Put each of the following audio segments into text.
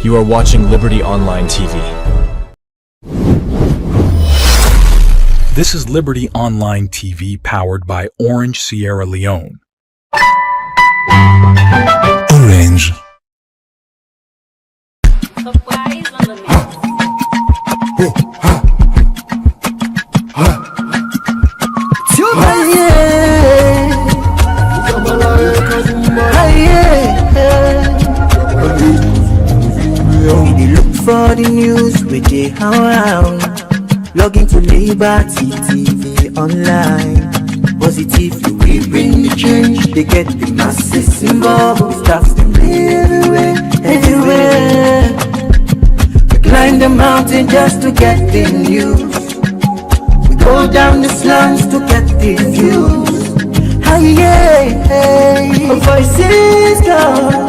You are watching Liberty Online TV. This is Liberty Online TV powered by Orange Sierra Leone. Orange. For the news we dey around, log into Liberty TV online. Positively we bring the change, they get the masses involved. Stars them everywhere, everywhere. We climb the mountain just to get the news. We go down the slums to get the views. Aye, yeah, voices go.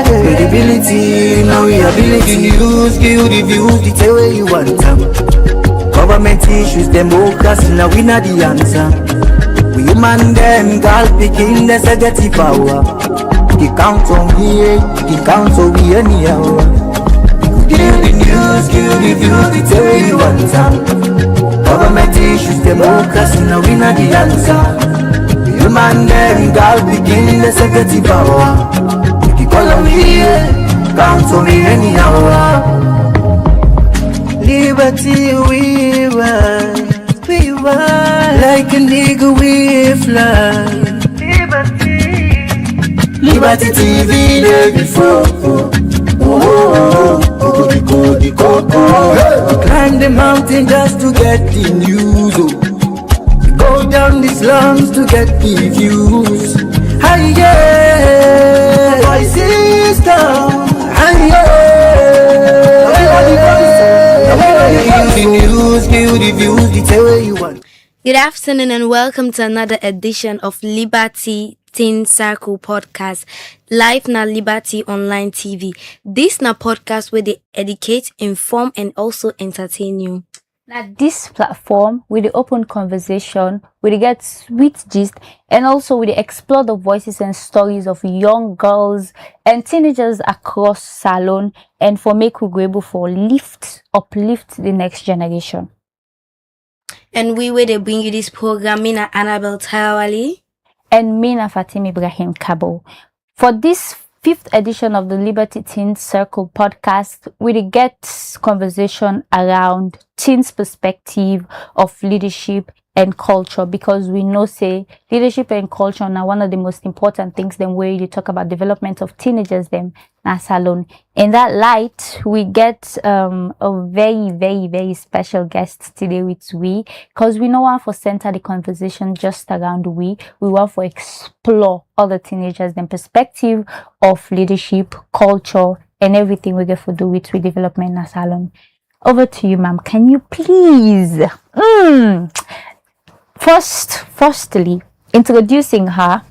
Credibility, now we ability news, give the views, the tell where you want them. Government issues, democracy, now we not the answer. We human them, girl picking, there's a dirty power. He count on me, he count on me anyhow. Give the news, give the views, the tell where you want them. Government issues, democracy, now we not the answer. Human them, girl begin the security power. You can call on me, count on me anyhow. Liberty we ride, like a nigga we fly. Liberty TV there before. Climb the mountain just to get the news. Go down the slums to get the views. Aye, yeah, voices down. Aye, yeah, the news, the views, the tell where you want. Good afternoon and welcome to another edition of Liberty Teen Circle Podcast, live na Liberty Online TV. This na podcast where they educate, inform, and also entertain you. Now, this platform, with the open conversation, we get sweet gist, and also we explore the voices and stories of young girls and teenagers across Salon, and for make we go able for uplift the next generation. And we will bring you this program, me na Annabelle Tarawali. And me na Fatim Ibrahim Kabo. For this 5th edition of the Liberty Teen Circle podcast, we get conversation around teens' perspective of leadership and culture, because we know say leadership and culture are one of the most important things them where you talk about development of teenagers them na Salon. In that light, we get a very special guest today with we, because we know want for center the conversation just around we want for explore other teenagers them perspective of leadership, culture, and everything we get for do with development na Salon. Over to you, ma'am. Can you please firstly introducing her,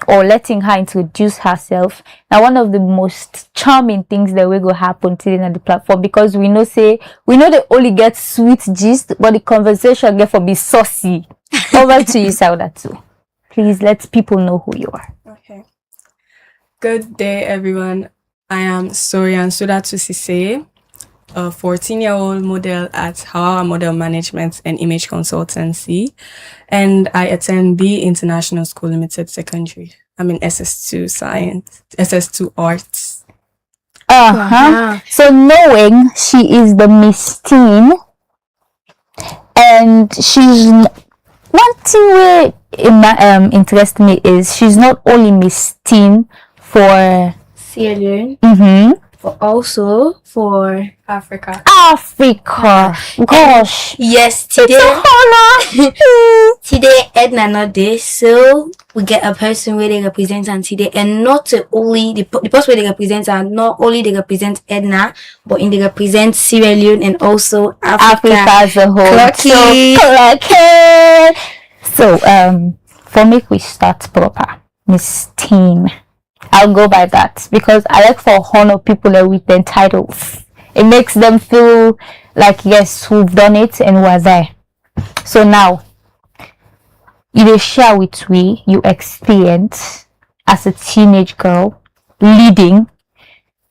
or letting her introduce herself? Now, one of the most charming things that will go happen today on the platform, because we know they only get sweet gist, but the conversation get for be saucy. Over to you, Saudatu. Please let people know who you are. Okay. Good day, everyone. I am Sorian Sudatu Sise, a 14-year-old model at Hawawa Model Management and Image Consultancy, and I attend B International School Limited Secondary. I'm in SS2 Science, SS2 Arts. So knowing she is the Miss Teen, and she's one thing where interest me is she's not only Miss Teen for Sierra Leone, but also for Africa. Gosh. Yes, today Edna not there, so we get a person where they represent and today, and not only the person where they represent are not only they represent Edna, but in they represent Sierra Leone and also Africa as a whole. So for me, we start proper, Miss Teen. I'll go by that, because I like for honor people with their titles. It makes them feel like, yes, who've done it and who are there. So now, you share with me your experience as a teenage girl leading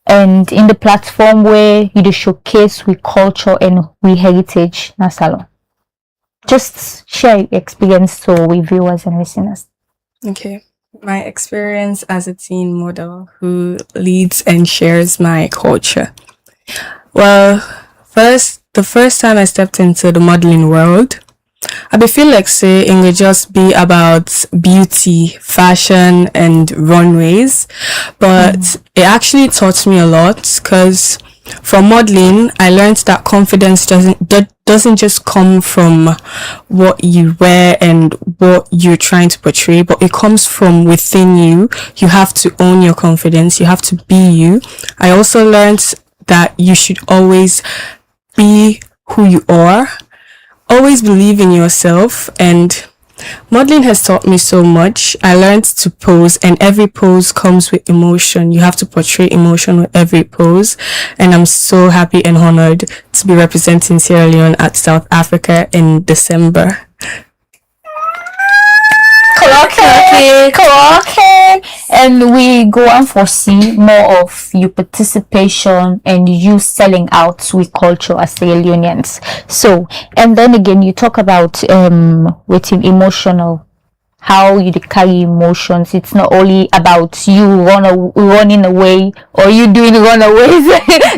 and in the platform where you showcase with culture and with heritage na salon. Just share your experience to with viewers and listeners. Okay. My experience as a teen model who leads and shares my culture. Well, the first time I stepped into the modeling world, I be feel like say it would just be about beauty, fashion, and runways, but it actually taught me a lot because from modeling, I learned that confidence doesn't just come from what you wear and what you're trying to portray, but it comes from within you. You have to own your confidence. You have to be you. I also learned that you should always be who you are. Always believe in yourself, and modeling has taught me so much. I learned to pose, and every pose comes with emotion. You have to portray emotion with every pose, and I'm so happy and honored to be representing Sierra Leone at South Africa in December. Okay. And we go and foresee more of your participation and you selling out with culture as Sierra Leoneans. So, and then again, you talk about with emotional, how you carry emotions. It's not only about you running away or you doing runaways.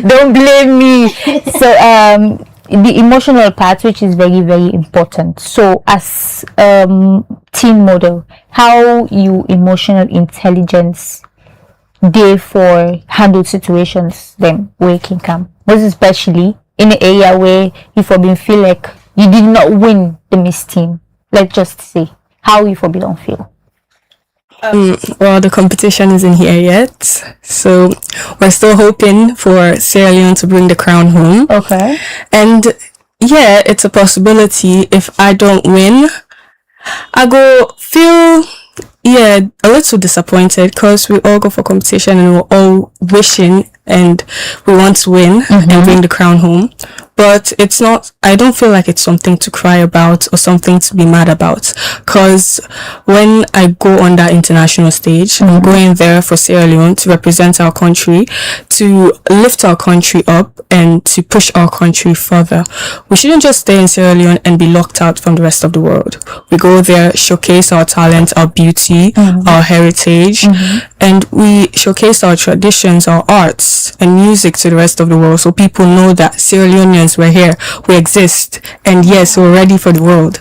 Don't blame me. So, the emotional part, which is very, very important. So as teen model, how you emotional intelligence day for handle situations then where it can come, most especially in an area where you for been feel like you did not win the Miss Team. Let's just say how you for don't feel. Well, the competition isn't here yet, so we're still hoping for Sierra Leone to bring the crown home. Okay. And yeah, it's a possibility. If I don't win, I go feel a little disappointed because we all go for competition and we're all wishing and we want to win and bring the crown home. But it's not, I don't feel like it's something to cry about or something to be mad about. Because when I go on that international stage, I'm going there for Sierra Leone to represent our country, to lift our country up and to push our country further. We shouldn't just stay in Sierra Leone and be locked out from the rest of the world. We go there, showcase our talent, our beauty, our heritage, and we showcase our traditions, our arts and music to the rest of the world, so people know that Sierra Leoneans, we're here, we exist, and yes, we're ready for the world.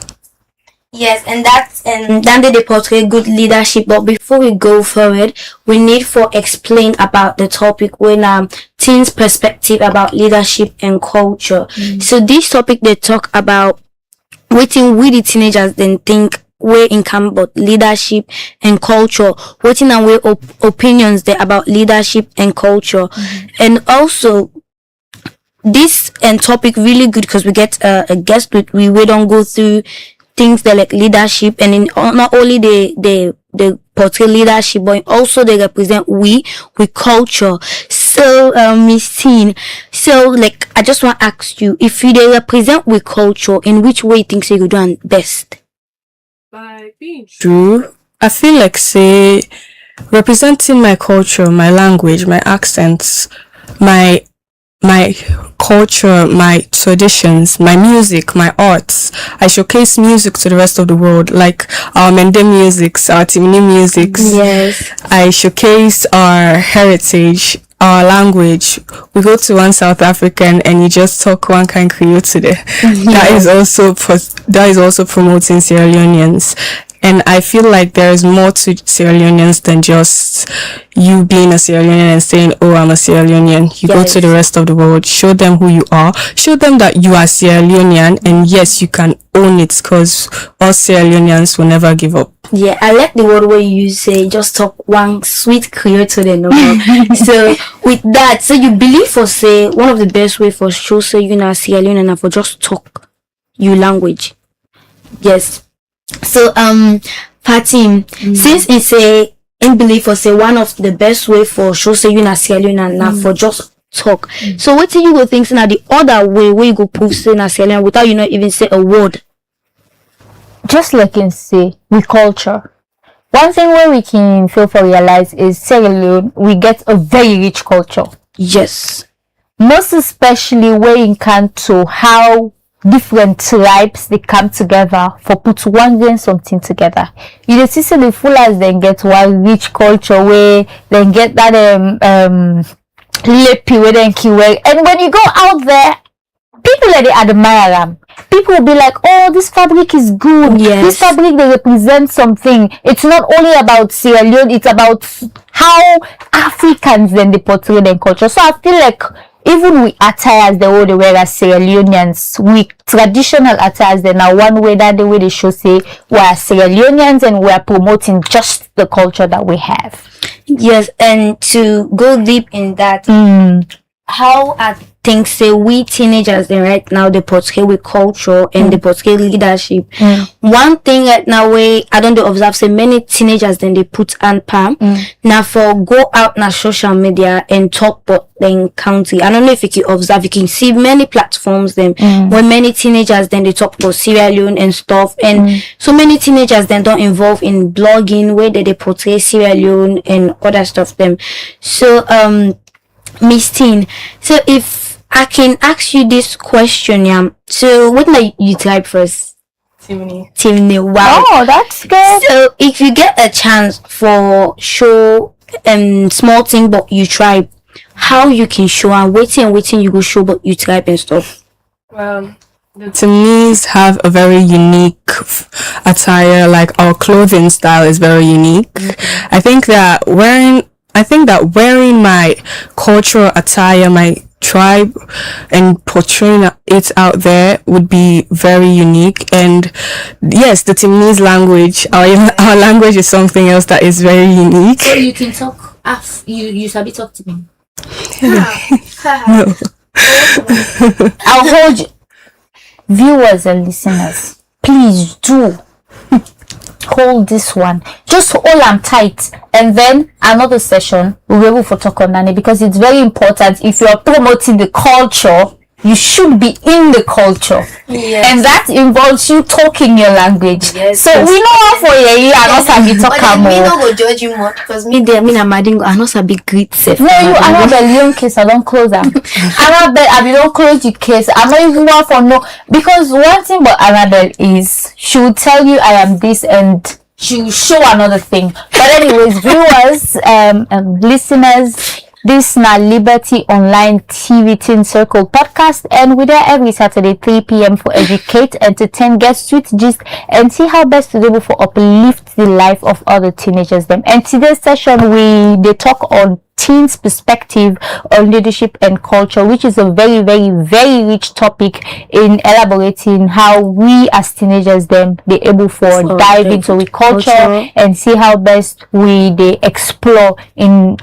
Yes, and then they portray good leadership. But before we go forward, we need to explain about the topic when teens' perspective about leadership and culture. So this topic they talk about waiting with the teenagers then think where in come about leadership and culture, waiting and where opinions there about leadership and culture, and also this topic really good because we get a guest with we don't go through things that like leadership, and in not only they portray leadership, but also they represent we culture. So Miss Teen, so like I just want to ask you, if you they represent we culture, in which way you think you do best? By being true, I feel like say representing my culture, my language, my accents, my culture, my traditions, my music, my arts. I showcase music to the rest of the world, like our Mende musics, our Timini musics. Yes. I showcase our heritage, our language. We go to one South African and you just talk one kind Creole to them. That is also promoting Sierra Leoneans. And I feel like there is more to Sierra Leoneans than just you being a Sierra Leonean and saying, oh, I'm a Sierra Leonean. You go to the rest of the world, show them who you are, show them that you are Sierra Leonean, and yes, you can own it, because us Sierra Leoneans will never give up. Yeah, I like the word where you say just talk one sweet Creole to them. So with that, so you believe for say one of the best way for show say you know Sierra Leonean and for just talk your language. Yes. So Fatim, since it's a in belief for say one of the best way for show say you na Sierra Leonean now for just talk. So what do you go think now the other way where you go prove say na Sierra Leonean without you not even say a word? Just like in say with culture. One thing where we can feel for realize is Sierra Leone, we get a very rich culture. Yes. Most especially when in Kanto, how different tribes they come together for put one grain something together. You dey see say the Fullers then get one rich culture where then get that lepi where then kill well. And when you go out there, people that they admire them. People will be like, oh, this fabric is good. Yes. This fabric they represent something. It's not only about Sierra Leone, it's about how Africans then they portray their culture. So I feel like even we attires the way they wear as Sierra Leoneans, we traditional attires they now one way that the way they show say we are Sierra Leoneans and we are promoting just the culture that we have. Yes, and to go deep in that, how I think say we teenagers then right now they portray with culture and they portray leadership. One thing right now way I don't observe say many teenagers then they put on palm now for go out na social media and talk but then county. I don't know if you can observe, you can see many platforms then when many teenagers then they talk about Sierra Leone and stuff, and so many teenagers then don't involve in blogging where they portray Sierra Leone and other stuff them. So Miss Teen, so if I can ask you this question, so what my you type first? Timney. Wow. Oh, that's good. So if you get a chance for show small thing but you try, how you can show and waiting you go show but you type and stuff? Well, the Timnees have a very unique attire, like our clothing style is very unique. I think that wearing my cultural attire, my tribe, and portraying it out there would be very unique. And yes, the Timnese language, our language is something else that is very unique. So you can talk you sabi talk to me. No. I'll hold you. Viewers and listeners, please do hold this one. Just hold them tight, and then another session we'll be able to talk on Nani, because it's very important. If you are promoting the culture, you should be in the culture, and that involves you talking your language. So we know how for you are not sabi talk more. Me no go judge you much because me I'm adding I not sabi greet self. No, you Annabelle Leon case, I don't close them. Annabelle, I don't close the case. I'm not even one for no, because one thing about Annabelle is she will tell you I am this and she will show another thing. But anyways, viewers and listeners, this na Liberty Online TV Teen Circle podcast, and we're there every Saturday 3 p.m. for educate, entertain, get sweet gist, and see how best to do it for uplift the life of other teenagers them. And today's session they talk on teens' perspective on leadership and culture, which is a very, very, very rich topic in elaborating how we as teenagers then they able for dive into we culture and see how best they explore in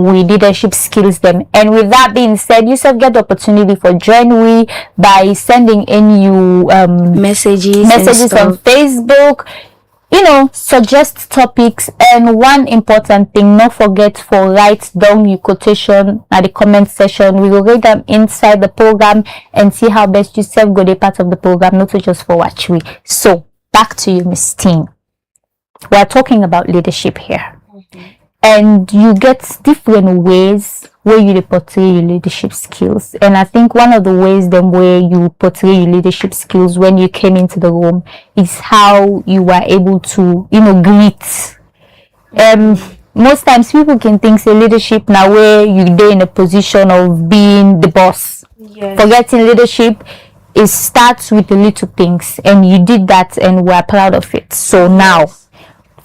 we leadership skills them. And with that being said, you should get the opportunity for join we by sending in you messages on Facebook. Suggest topics, and one important thing, not forget for write down your quotation at the comment section. We will read them inside the program and see how best you self go the part of the program, not just for watch we. So back to you, Miss Teen. We're talking about leadership here, and you get different ways where you portray your leadership skills. And I think one of the ways then where you portray your leadership skills when you came into the room is how you were able to, greet. Most times people can think say leadership now where you're in a position of being the boss. Yes. Forgetting leadership, it starts with the little things, and you did that and we're proud of it. So now,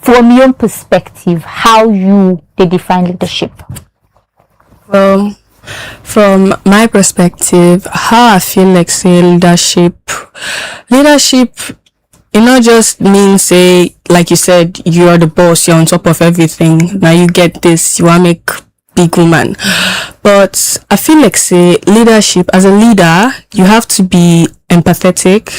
from your perspective, how they define leadership? Well, from my perspective, how I feel like say leadership, it not just means say, like you said, you are the boss, you're on top of everything. Now you get this, you want to make big woman. But I feel like say leadership, as a leader, you have to be empathetic.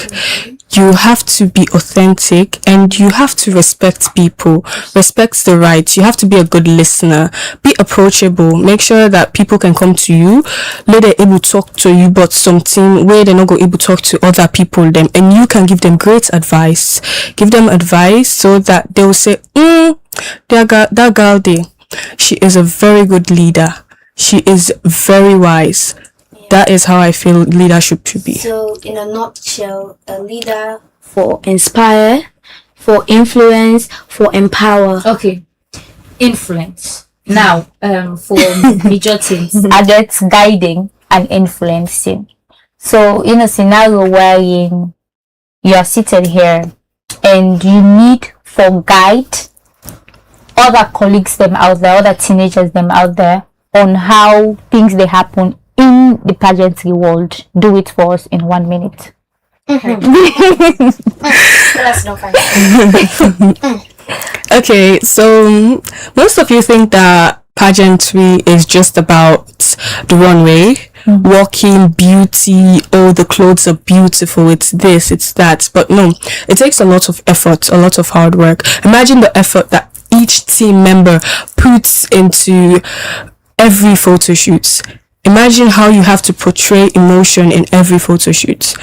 You have to be authentic, and you have to respect people, respect the rights. You have to be a good listener, be approachable, make sure that people can come to you, let them able to talk to you about something where they're not going able to talk to other people, them, and you can give them great advice. Give them advice so that they will say, that girl there, she is a very good leader. she is very wise. That is how I feel leadership should be. So, in a nutshell, a leader for inspire, for influence, for empower. Okay. Influence. Now, for major things, I get guiding and influencing. So, in a scenario wherein you are seated here and you need for guide other colleagues them out there, other teenagers them out there on how things they happen in the pageantry world. Do it for us in 1 minute. That's not fine. Okay, so most of you think that pageantry is just about the runway, walking, beauty, oh, the clothes are beautiful, it's this, it's that. But no, it takes a lot of effort, a lot of hard work. Imagine the effort that each team member puts into every photo shoot. Imagine how you have to portray emotion in every photo shoot.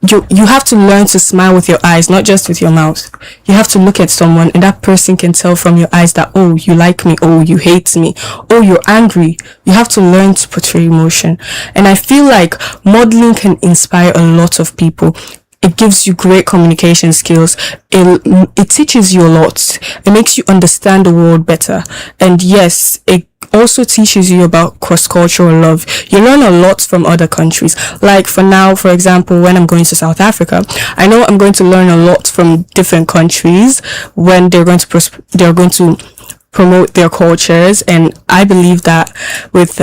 You have to learn to smile with your eyes, not just with your mouth. You have to look at someone and that person can tell from your eyes that, oh, you like me, oh, you hate me, oh, you're angry. You have to learn to portray emotion. And I feel like modeling can inspire a lot of people. It gives you great communication skills. It teaches you a lot. It makes you understand the world better. And yes, it also teaches you about cross-cultural love. You learn a lot from other countries. Like for now, for example, when I'm going to South Africa, I know I'm going to learn a lot from different countries when they're going to promote their cultures. And I believe that with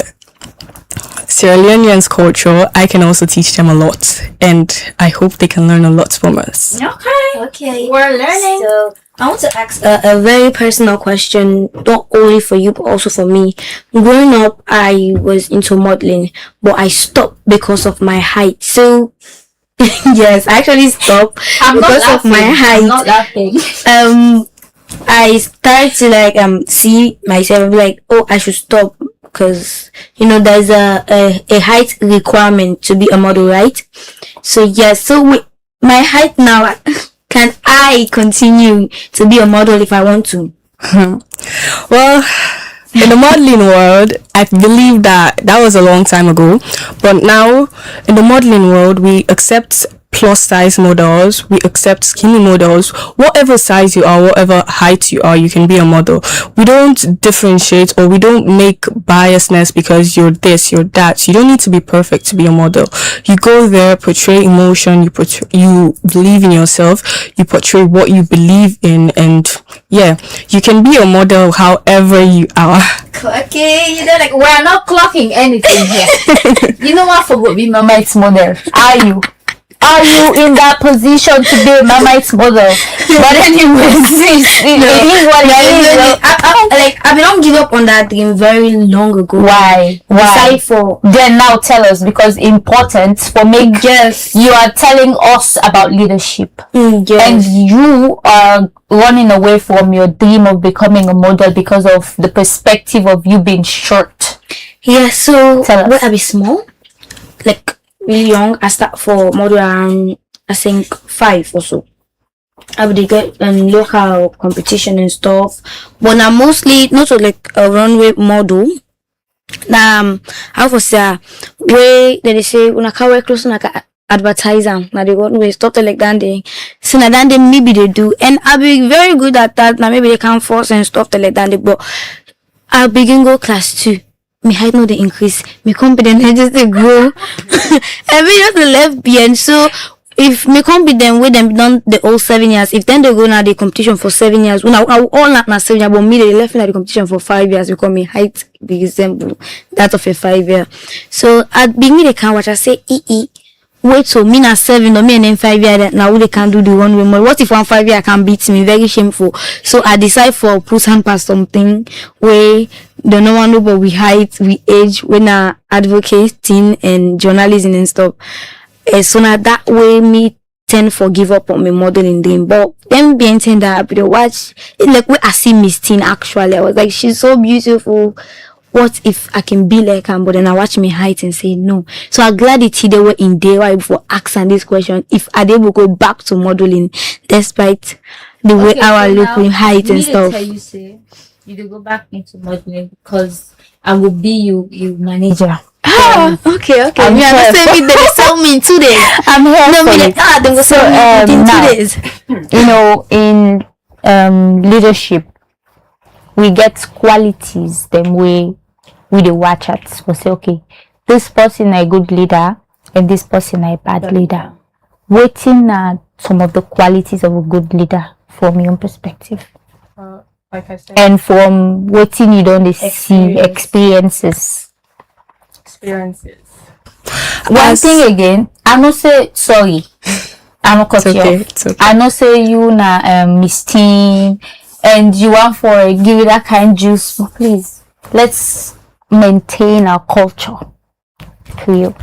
Sierra Leoneans' culture, I can also teach them a lot, and I hope they can learn a lot from us. Okay. We're learning. So, I want to ask a very personal question, not only for you, but also for me. Growing up, I was into modeling, but I stopped because of my height. So, yes, I actually stopped because of my height. I'm not laughing. I started to see myself and be like, oh, I should stop. Because there's a height requirement to be a model, right? So yes, so with my height now, can I continue to be a model if I want to? Well, in the modeling world, I believe that was a long time ago, but now in the modeling world, we accept plus size models, we accept skinny models. Whatever size you are, whatever height you are, you can be a model. We don't differentiate, or we don't make biasness because you're this, you're that. You don't need to be perfect to be a model. You go there, portray emotion, you believe in yourself, you portray what you believe in, and yeah, you can be a model however you are. Okay, we're not clocking anything here. You know what? For be Mama's model. Are you in that position to be a Mama's model? But anyways, it is what it is. I don't give up on that dream very long ago. Why? Aside for then now tell us, because important for me. Yes, you are telling us about leadership, yes. And you are running away from your dream of becoming a model because of the perspective of you being short. Yeah, so when I be small, really young, I start for model around, I think 5 or so. I would get local competition and stuff, but now mostly not a runway model. How for say way they say when I can't wear clothes like advertiser, now they go no stop the that. So now then maybe they do, and I'll be very good at that. Now maybe they can't force and stuff like that, but I'll begin go class 2. My height no they increase, my confidence just they grow. Every just the left behind. So if my confidence with them done the whole 7 years, if then they go now the competition for 7 years, when I all not 7 years, but me they left in the competition for 5 years because my height be resemble that of a 5 year. So at beginning they can watch, I say wait, so me na 7 or me and then 5 years now they can do the one way more. What if 1 5 year can beat me? Very shameful. So I decide for put hand past something where the no one know, but we height, we age, when I advocating and journalism and stuff. So now that way me tend for give up on my modeling dream. But then being tend that I watch it when I see Miss Teen actually, I was like, she's so beautiful. What if I can be like her? But then I watch me height and say no. So I'm glad it's they were in there right before asking this question. If I will go back to modeling despite the way our look in height and stuff. you to go back into modeling because I will be you manager. Okay. I'm Me here understand me. They tell me in 2 days. I'm here No, for me it. like, they will tell me in 2 now, days. you know, in leadership, we get qualities them way we the watch at. We say, okay, this person a good leader and this person a bad leader. Waiting some of the qualities of a good leader from your own perspective. Like I said, And from waiting you don't see experiences. One thing again, I not say sorry. I not cut you off. It's okay. I not say you na Miss Teen and you want for give it that kind juice. But please, let's maintain our culture. Clear.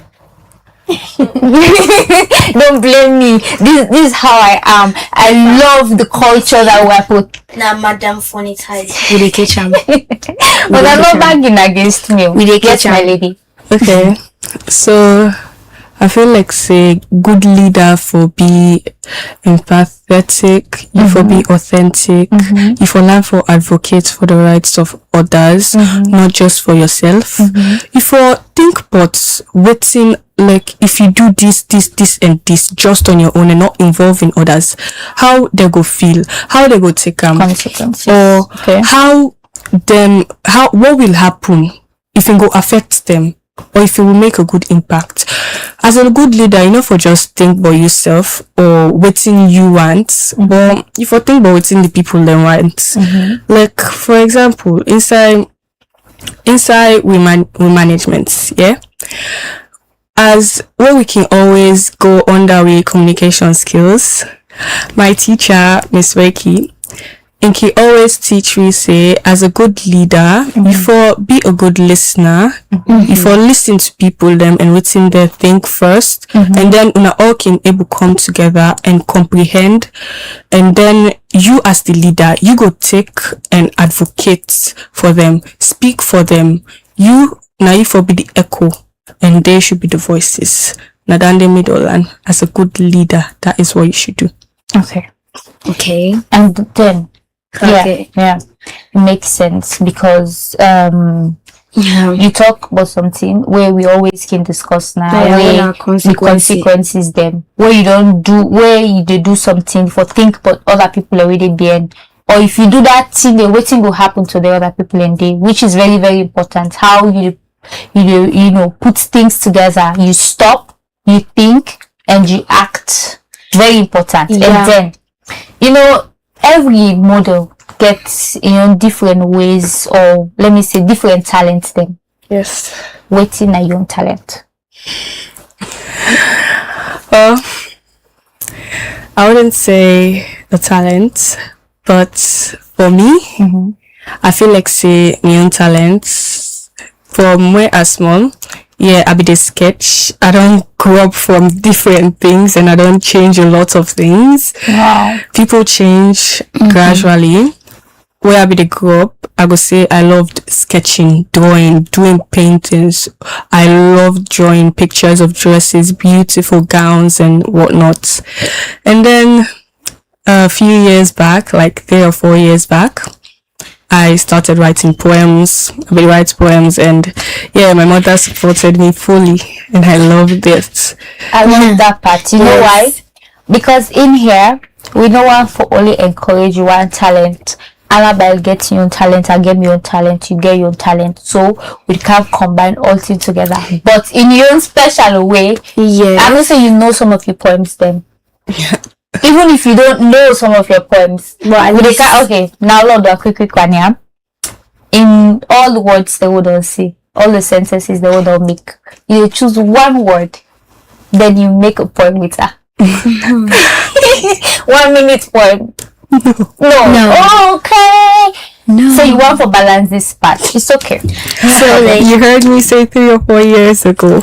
Don't blame me. This is how I am. I love the culture that we put. Now, Madam Funny Ties. We dey catch am. But I'm not bagging against me. We dey Yes, catch my am. lady. Okay, so I feel like say good leader for be empathetic, you for be authentic, you for learn for advocate for the rights of others, not just for yourself. You for think but waiting like if you do this and this just on your own and not involving others, how they go feel, how they go take Consequences. or Okay. how what will happen if it go affect them or if it will make a good impact. As a good leader, you know, for just think about yourself or waiting you want, but if you think about waiting the people they want. Like for example, inside we management, yeah. As where we can always go under we communication skills. My teacher, Miss Reiki, and he always teach me say as a good leader, you for be a good listener, you for listen to people them and within their think first, and then una all can able come together and comprehend, and then you as the leader, you go take and advocate for them, speak for them. You now you for be the echo, and they should be the voices. Now down the middle, and as a good leader, that is what you should do. Okay. And then Okay. yeah, it makes sense because you talk about something where we always can discuss now when our the consequences. consequences them where you don't do where you they do something for think but other people already being, or if you do that thing the waiting will happen to the other people in day, which is very very important. How you know put things together, you stop, you think and you act, very important. Yeah. And then you know every model gets different ways, or let me say different talents then Yes. waiting a young talent. Well, I wouldn't say a talent, but for me, I feel like say my own talents from where I small. Yeah, I be the sketch. I don't grow up from different things and I don't change a lot of things. Wow. People change gradually. Where I be the grow up, I go say I loved sketching, drawing, doing paintings. I loved drawing pictures of dresses, beautiful gowns and whatnot. And then a few years back, like 3 or 4 years back, I started writing poems. I would write poems, and yeah, my mother supported me fully, and I loved it. I love that part. You know why? Because in here we don't want for only encourage one talent. Annabelle gets your own talent, I get my own talent, you get your own talent. So we can combine all things together. But in your own special way, Yeah. I'm not saying you know some of your poems then. Even if you don't know some of your poems. But at we least- okay, now Lord do a quick one, yeah. In all the words they would all say, all the sentences they would all make, you choose one word, then you make a poem with her. 1 minute poem. No. Okay. No. So you want to balance this part. It's okay. So like, You heard me say 3 or 4 years ago.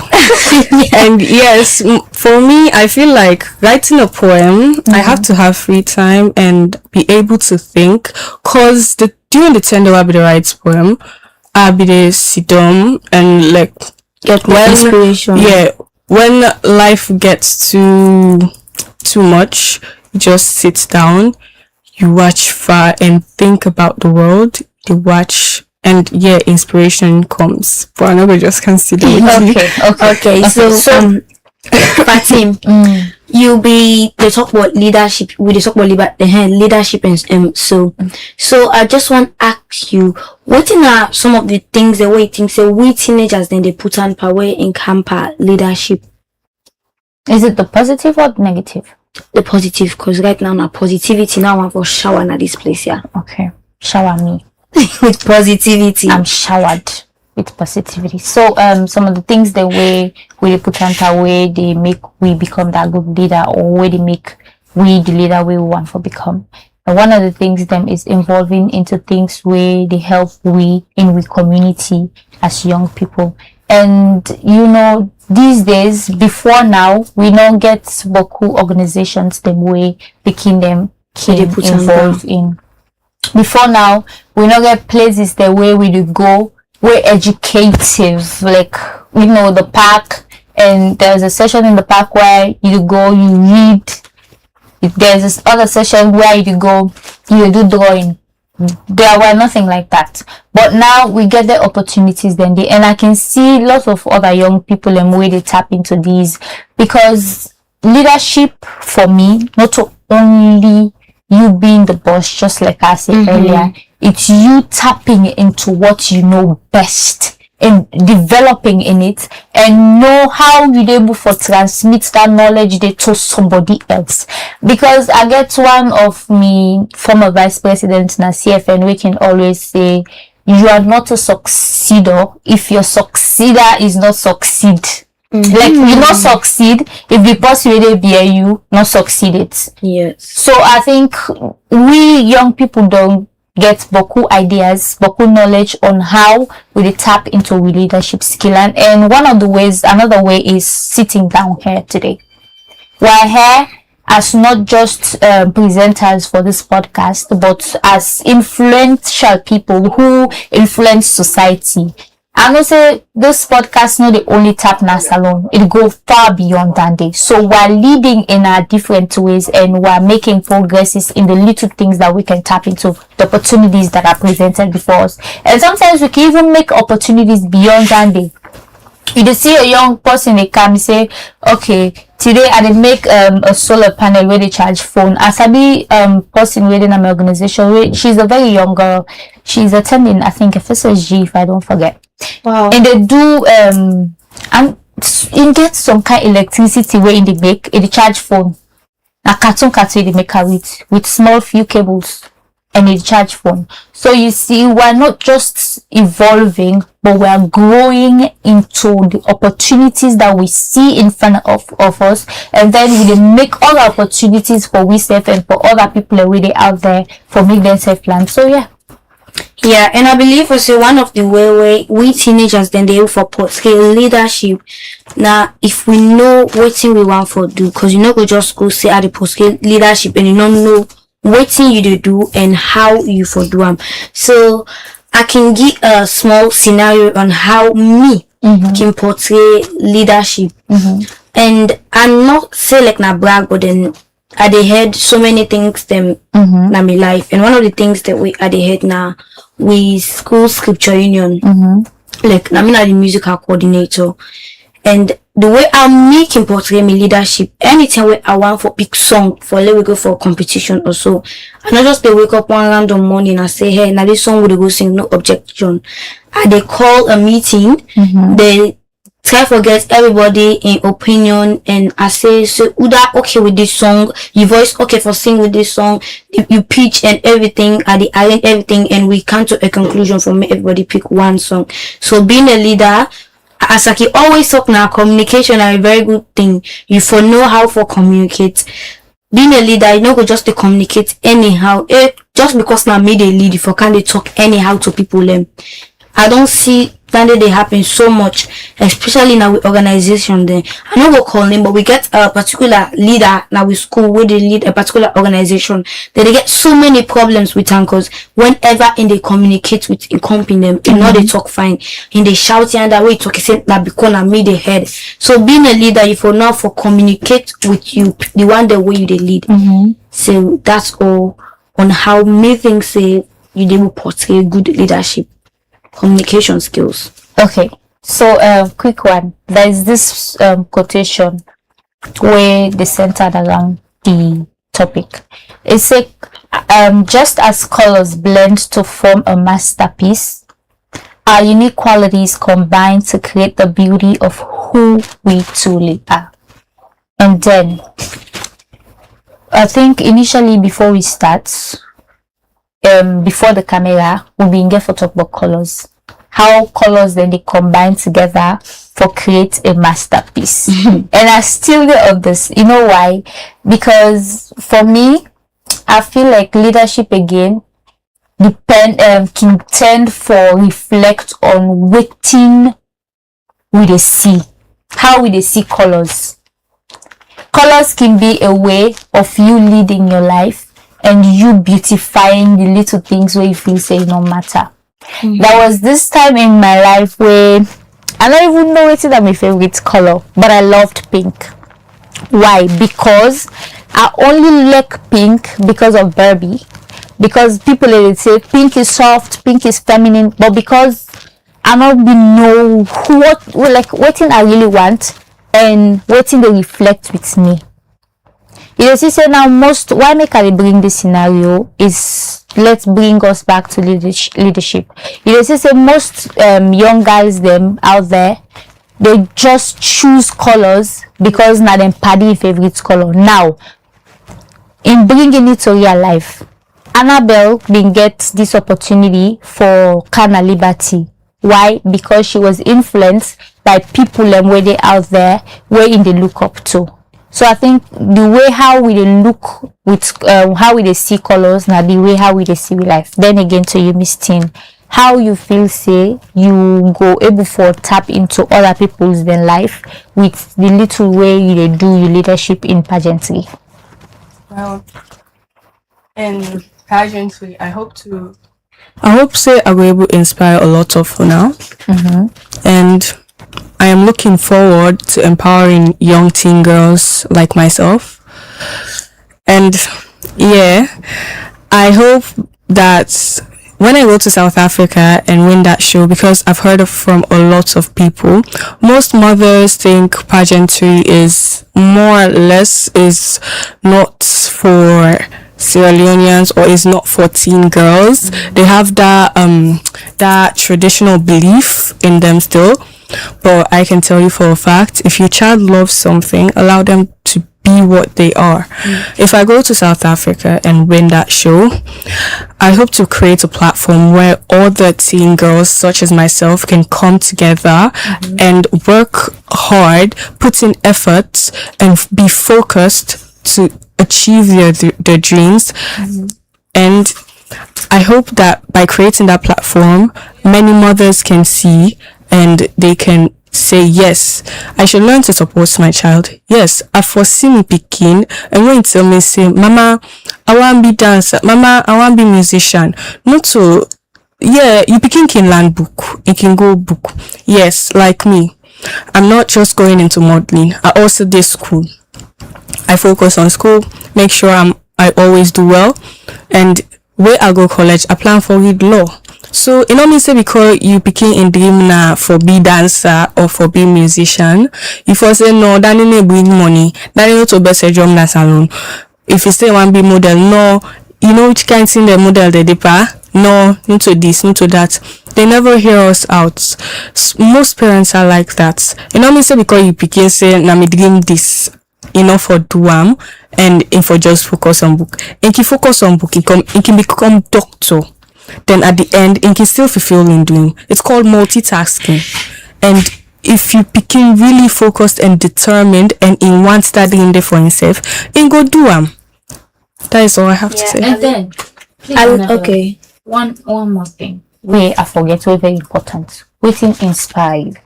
And yes, for me, I feel like writing a poem, I have to have free time and be able to think. Cause during the time that I be the write poem, I be the sit down and like get when inspiration. yeah, when life gets too much, you just sit down, you watch far and think about the world. they watch, and yeah, inspiration comes. But I never just consider it. Okay. So Fatim, they talk about leadership. We talk about leadership and so I just want to ask you, what are some of the things that we think say we teenagers then they put on power in camper leadership? Is it the positive or the negative? The positive, because right now positivity now I'm for shower at this place, yeah. Okay, shower me with positivity. I'm showered with positivity. So some of the things the way we put on way they make we become that good leader, or way they make we the leader we want to become. And one of the things them is involving into things where they help we in we community as young people. And you know, these days, before now, we don't get boku organizations the way picking them can involved in. Before now, we don't get places the way we do go, we're educative, like, you know, the park, and there's a session in the park where you go, you read. If there's this other session where you go, you do drawing. There were nothing like that. But now we get the opportunities then, and I can see lots of other young people and way they tap into these, because leadership for me, not only you being the boss, just like I said earlier, it's you tapping into what you know best and developing in it, and know how you're able to transmit that knowledge to somebody else. Because I get one of me former vice president na CFN, we can always say you are not a succeeder if your succeeder is not succeed. Like you not succeed if the person will be you not succeed it. Yes. So I think we young people don't get boku ideas, boku knowledge on how we tap into we leadership skill. And one of the ways, another way is sitting down here today. We're here as not just presenters for this podcast, but as influential people who influence society. I know say this podcast not the only tap na salon. It go far beyond that day. So we're leading in our different ways, and we're making progresses in the little things that we can tap into, the opportunities that are presented before us. And sometimes we can even make opportunities beyond that day. You just see a young person, they come and say, okay, today I did make a solar panel where they charge phone. As I be person within my organization, she's a very young girl. She's attending, I think, FSSG, if I don't forget. Wow. And they do and you get some kind of electricity where in the make in the charge phone. A cartoon they make her with small few cables and a charge phone. So you see, we're not just evolving, but we're growing into the opportunities that we see in front of us, and then we make other opportunities for we self and for other people already out there for make them self plan. So yeah, and I believe also one of the way we teenagers then they for scale leadership. Now, if we know what thing we want for do, because you know we just go say at the post scale leadership and you don't know what thing you do and how you for do them. So I can give a small scenario on how me can portray leadership, and I'm not say like na brag, but then I they had so many things them na my life, and one of the things that we I they had now we school scripture union, like I mean I'm the musical coordinator, and the way I'm making portray my leadership, anytime where I want for big song for let we go for a competition or so, and I just they wake up one random morning and say, hey, now this song would go sing, no objection. And they call a meeting, they try to get everybody in opinion, and I say, so Uda okay with this song, your voice okay for sing with this song, you pitch and everything, I arrange everything, and we come to a conclusion for me, everybody pick one song. So being a leader, as I always talk now, communication are a very good thing. You for know how for communicate. Being a leader, you know, go just to communicate anyhow. Just because now me they lead, if I can't they talk anyhow to people them. I don't see that they happen so much, especially in our organization. Then I know we'll call them, but we get a particular leader now with school where they lead a particular organization. Then they get so many problems with them, because whenever in they communicate with in company them, you know they talk fine, and they shout and that way talk that because I made the head. So being a leader, if you now for communicate with you, the one the way you they lead. So that's all on how me think say you dey portray good leadership, communication skills? Okay, so quick one. There is this quotation where they centered around the topic. It said, just as colors blend to form a masterpiece, our unique qualities combine to create the beauty of who we truly are. And then, I think initially before we start, before the camera, we'll be in here for talk about colors. How colors then they combine together for create a masterpiece. And I still get of this. You know why? Because for me, I feel like leadership again can tend for reflect on waiting we they see. How we they see colors. Colors can be a way of you leading your life and you beautifying the little things where you feel say no matter. There was this time in my life where I don't even know which is my favorite color, but I loved pink. Why? Because I only like pink because of Barbie. Because people they say pink is soft, pink is feminine, but because I don't know what thing I really want and what thing they reflect with me. You see, say now why make I bring this scenario is let's bring us back to leadership. You see, say most young guys them out there, they just choose colors because now them paddy favorite color. Now, in bringing it to real life, Annabelle didn't get this opportunity for carnal liberty. Why? Because she was influenced by people and where they out there, where in they look up to. So I think the way how we look with how we see colors, now the way how we see life. Then again to you, Miss Teen, how you feel say you go able for tap into other people's then life with the little way you do your leadership in pageantry. Well, in pageantry, I hope say I will able to inspire a lot of for now, and I am looking forward to empowering young teen girls like myself. And yeah, I hope that when I go to South Africa and win that show, because I've heard from a lot of people, most mothers think pageantry is more or less is not for Sierra Leoneans or is not for teen girls. They have that traditional belief in them still. But I can tell you for a fact, if your child loves something, allow them to be what they are. If I go to South Africa and win that show, I hope to create a platform where all the teen girls such as myself can come together and work hard, put in effort and be focused to achieve their dreams. And I hope that by creating that platform, many mothers can see and they can say, yes, I should learn to support my child. Yes, I foresee me picking and when you tell me say, Mama, I want to be dancer, Mama, I want to be musician. Not so, yeah, you picking can learn book, you can go book. Yes, like me, I'm not just going into modeling. I also did school. I focus on school, make sure I always do well, and where I go college, I plan for read law. So it don't mean say because you became in dream now for be dancer or for be musician, you for say no, that ain't bring money, that ain't to best a drum dance alone. If you say one be model, no, you know which kind thing the model the deeper, no, into this, into that. They never hear us out. Most parents are like that. You know me say because you became say na me dream this. Enough for do and if for just focus on book. And can focus on book, it can become doctor. Then at the end, it can still fulfill in doing. It's called multitasking. And if you become really focused and determined and in one studying there for himself, and go do That is all I have to say. And then, okay. One more thing. Wait, I forget. Very very important. Waiting inspired.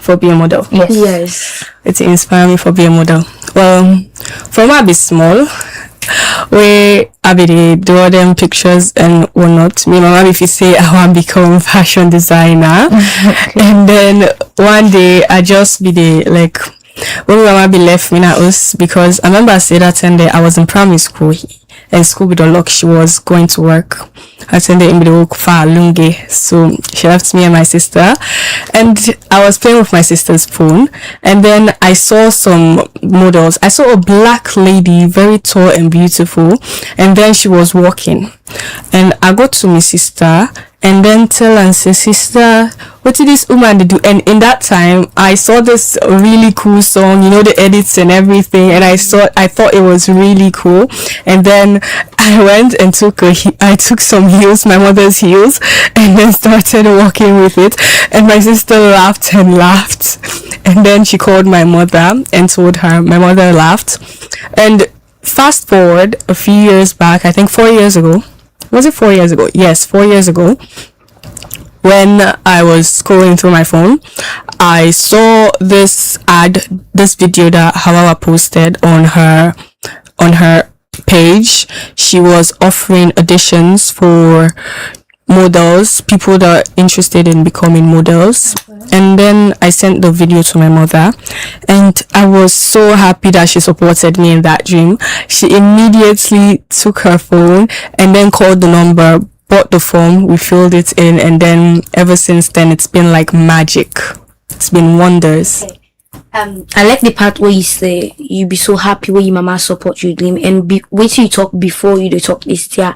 For being a model. Yes. It inspired me for being a model. Well, from I be small, where I be do all them pictures and whatnot. Me mama if you say I want to become a fashion designer, and then one day I just be the when mama be left me na us because I remember I said that time I was in primary school and school with the luck, she was going to work. I attended in the far lunge, so she left me and my sister, and I was playing with my sister's phone, and then I saw some models. I saw a black lady, very tall and beautiful, and then she was walking, and I got to my sister and then tell and say, sister, what did this woman do? And in that time I saw this really cool song, you know, the edits and everything, and I thought it was really cool. And then I went and I took some heels, my mother's heels, and then started walking with it, and my sister laughed and laughed, and then she called my mother and told her. My mother laughed. And fast forward a few years back, I think 4 years ago. Was it 4 years ago? Yes, 4 years ago. When I was scrolling through my phone, I saw this video that Hawawa posted on her page. She was offering auditions for models, people that are interested in becoming models. And then I sent the video to my mother, and I was so happy that she supported me in that dream. She immediately took her phone and then called the number, bought the form, we filled it in, and then ever since then it's been like magic. It's been wonders. I like the part where you say you be so happy when your mama support your dream, and wait till you talk before you talk this year.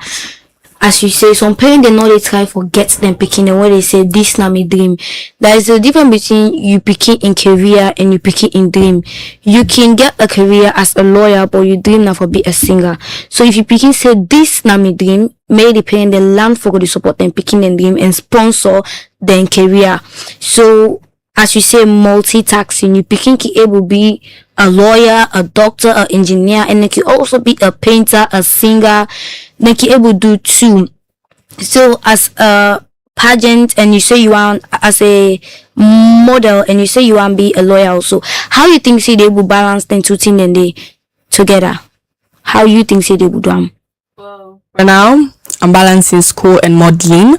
As you say, some parents, they know they try forget them picking, and when they say this na me dream, there is a difference between you picking in career and you picking in dream. You can get a career as a lawyer, but you dream now for be a singer. So if you picking say this na me dream, may the parent they learn for the support them picking and dream and sponsor then career. So as you say, multitasking, you picking can able be a lawyer, a doctor, an engineer, and they can also be a painter, a singer. They can able do too. So as a pageant, and you say you want as a model, and you say you want to be a lawyer also. How you think say they will balance them two things and they together? How you think say they would do them? For now, I'm balancing school and modeling.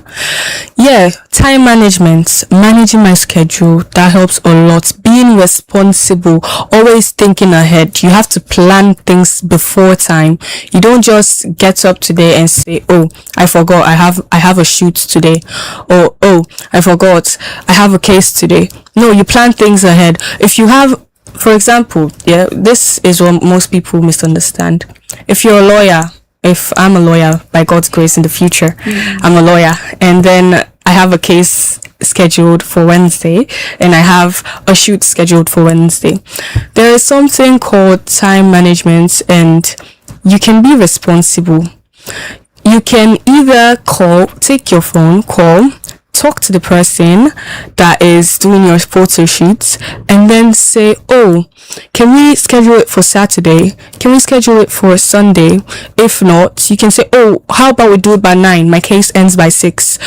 Yeah, time management, managing my schedule, that helps a lot. Being responsible, always thinking ahead. You have to plan things before time. You don't just get up today and say, oh, I forgot, I have a shoot today. Or, oh, I forgot, I have a case today. No, you plan things ahead. If you have, for example, yeah, this is what most people misunderstand. If you're a lawyer, if I'm a lawyer, by God's grace in the future, I'm a lawyer, and then I have a case scheduled for Wednesday, and I have a shoot scheduled for Wednesday. There is something called time management, and you can be responsible. You can either take your phone, talk to the person that is doing your photo shoots, and then say, oh, can we schedule it for Saturday? Can we schedule it for Sunday? If not, you can say, oh, how about we do it by 9? My case ends by 6.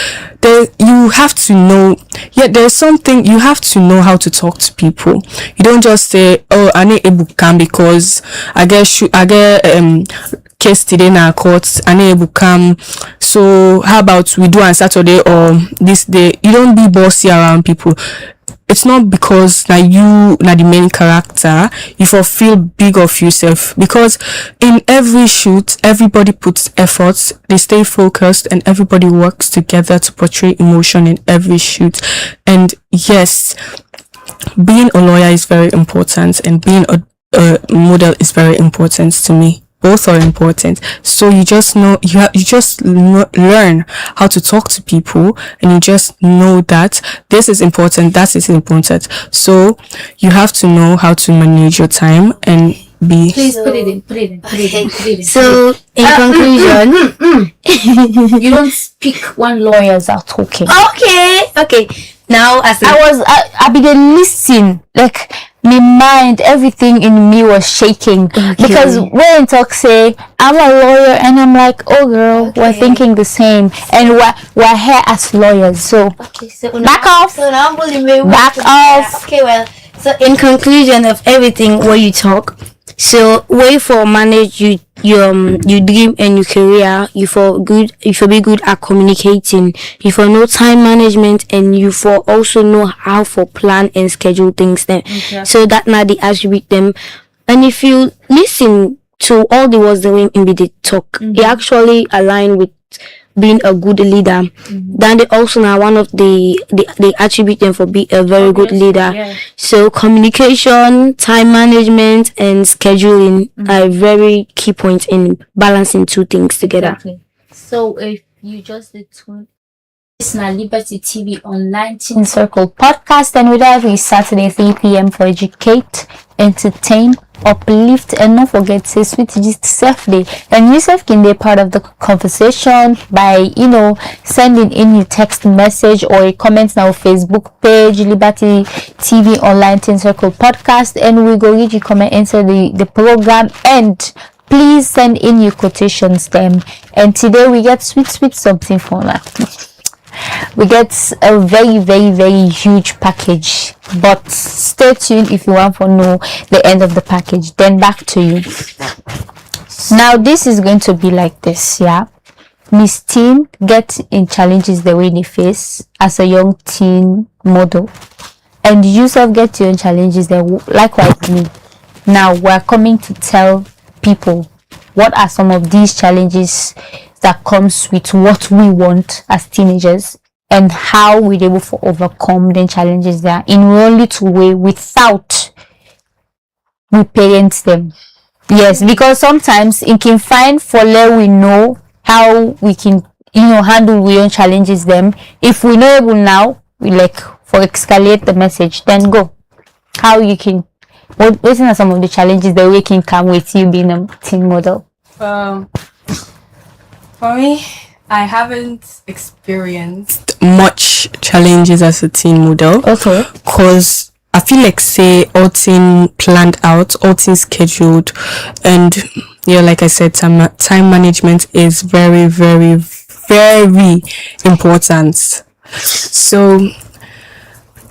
You have to know, there's something, you have to know how to talk to people. You don't just say, oh, I need a book because I get case today in our courts, I need a book so how about we do on Saturday or this day? You don't be bossy around people. It's not because now you the main character, you feel big of yourself, because in every shoot everybody puts efforts, they stay focused, and everybody works together to portray emotion in every shoot. And yes, being a lawyer is very important, and being a model is very important to me. Both are important. So you just know, you just learn how to talk to people, and you just know that this is important, that is important. So you have to know how to manage your time and be. Please put it in. So in conclusion, You don't speak when lawyers are talking. okay. Now as I began listening, like my mind, everything in me was shaking, because when talk say I'm a lawyer, and I'm like, oh girl, we're thinking the same, and we're here as lawyers, so back off. Back off. Okay, well, so in conclusion of everything where you talk, so way for manage you dream and your career, you for be good at communicating, you for know time management, and you for also know how for plan and schedule things then. So that now the attribute them. And if you listen to all the words the way we did talk. It actually aligned with being a good leader. Then they also now one of the attribute them for being a very good leader. Yeah. So communication, time management, and scheduling are very key points in balancing two things together. Exactly. So if you just tune this na Liberty TV online Teen Circle podcast, and with every Saturday 3 p.m. for educate, entertain, uplift, and not forget say sweet gist self day. And yourself can be part of the conversation by sending in your text message or a comment on our Facebook page Liberty TV online Teen Circle podcast, and we go read your comment inside the program. And please send in your quotations them. And today we get sweet something for that. We get a very, very, very huge package, but stay tuned if you want to know the end of the package. Then back to you. Now this is going to be like this, yeah. Miss Teen get in challenges the way they face as a young teen model, and you self get your own challenges that likewise me. Now we're coming to tell people what are some of these challenges that comes with what we want as teenagers, and how we're able to overcome the challenges that in only two way without we parent them. Yes, because sometimes it can find for let we know how we can handle we own challenges them. If we know able now, we for escalate the message, then go. How you can what are some of the challenges that we can come with you being a teen model? For me, I haven't experienced much challenges as a teen model. Okay. Cause I feel like say all thing planned out, all things scheduled, and like I said, time management is very, very, very important. So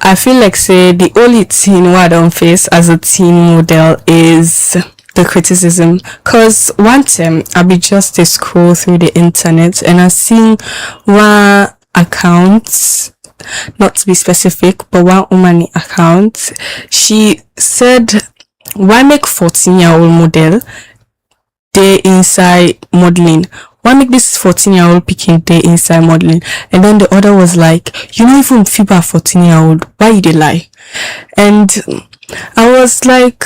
I feel like say the only thing what I don't face as a teen model is the criticism. Cause one time I be just a scroll through the internet and I seen one account, not to be specific, but one woman account. She said, why make 14-year-old model they inside modeling? Why make this 14-year-old picking day inside modeling? And then the other was like, you know, even FIBA 14-year-old, why you they lie? And I was like,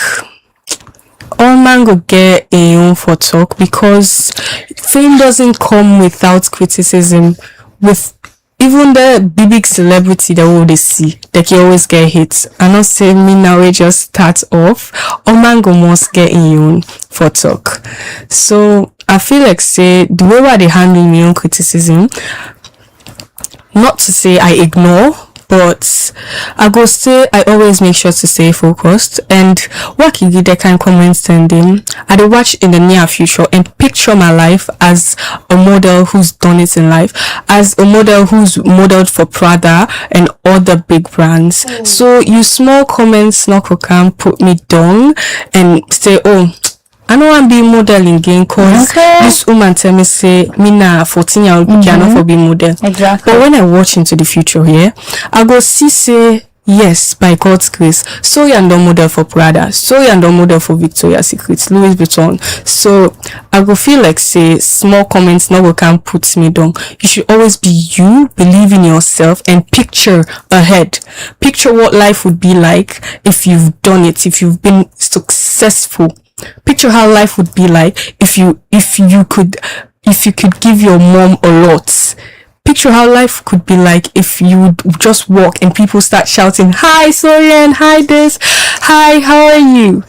all man go get a own for talk, because fame doesn't come without criticism. With even the big celebrity that we see, they can always get hits. I'm not saying me now we just start off. All man go must get in own for talk. So I feel like say the way why they handle me own criticism, not to say I ignore, but I go say I always make sure to stay focused, and what can you that can comment sending I do watch in the near future and picture my life as a model who's done it in life, as a model who's modeled for Prada and other big brands. So you small comments not can put me down and say, oh, I know I'm being modeling again, cause this woman tell me say me na 14-year-old piano for being model. Exactly. But when I watch into the future here, I go see say yes, by God's grace, so you don't model for Prada, so you don't model for Victoria's Secret, Louis Vuitton. So I go feel like say small comments no can put me down. You should always be you, believe in yourself, and picture ahead. Picture what life would be like if you've done it, if you've been successful. Picture how life would be like if you could give your mom a lot. Picture how life could be like if you would just walk and people start shouting, "Hi, Sorian, hi this, hi, how are you?"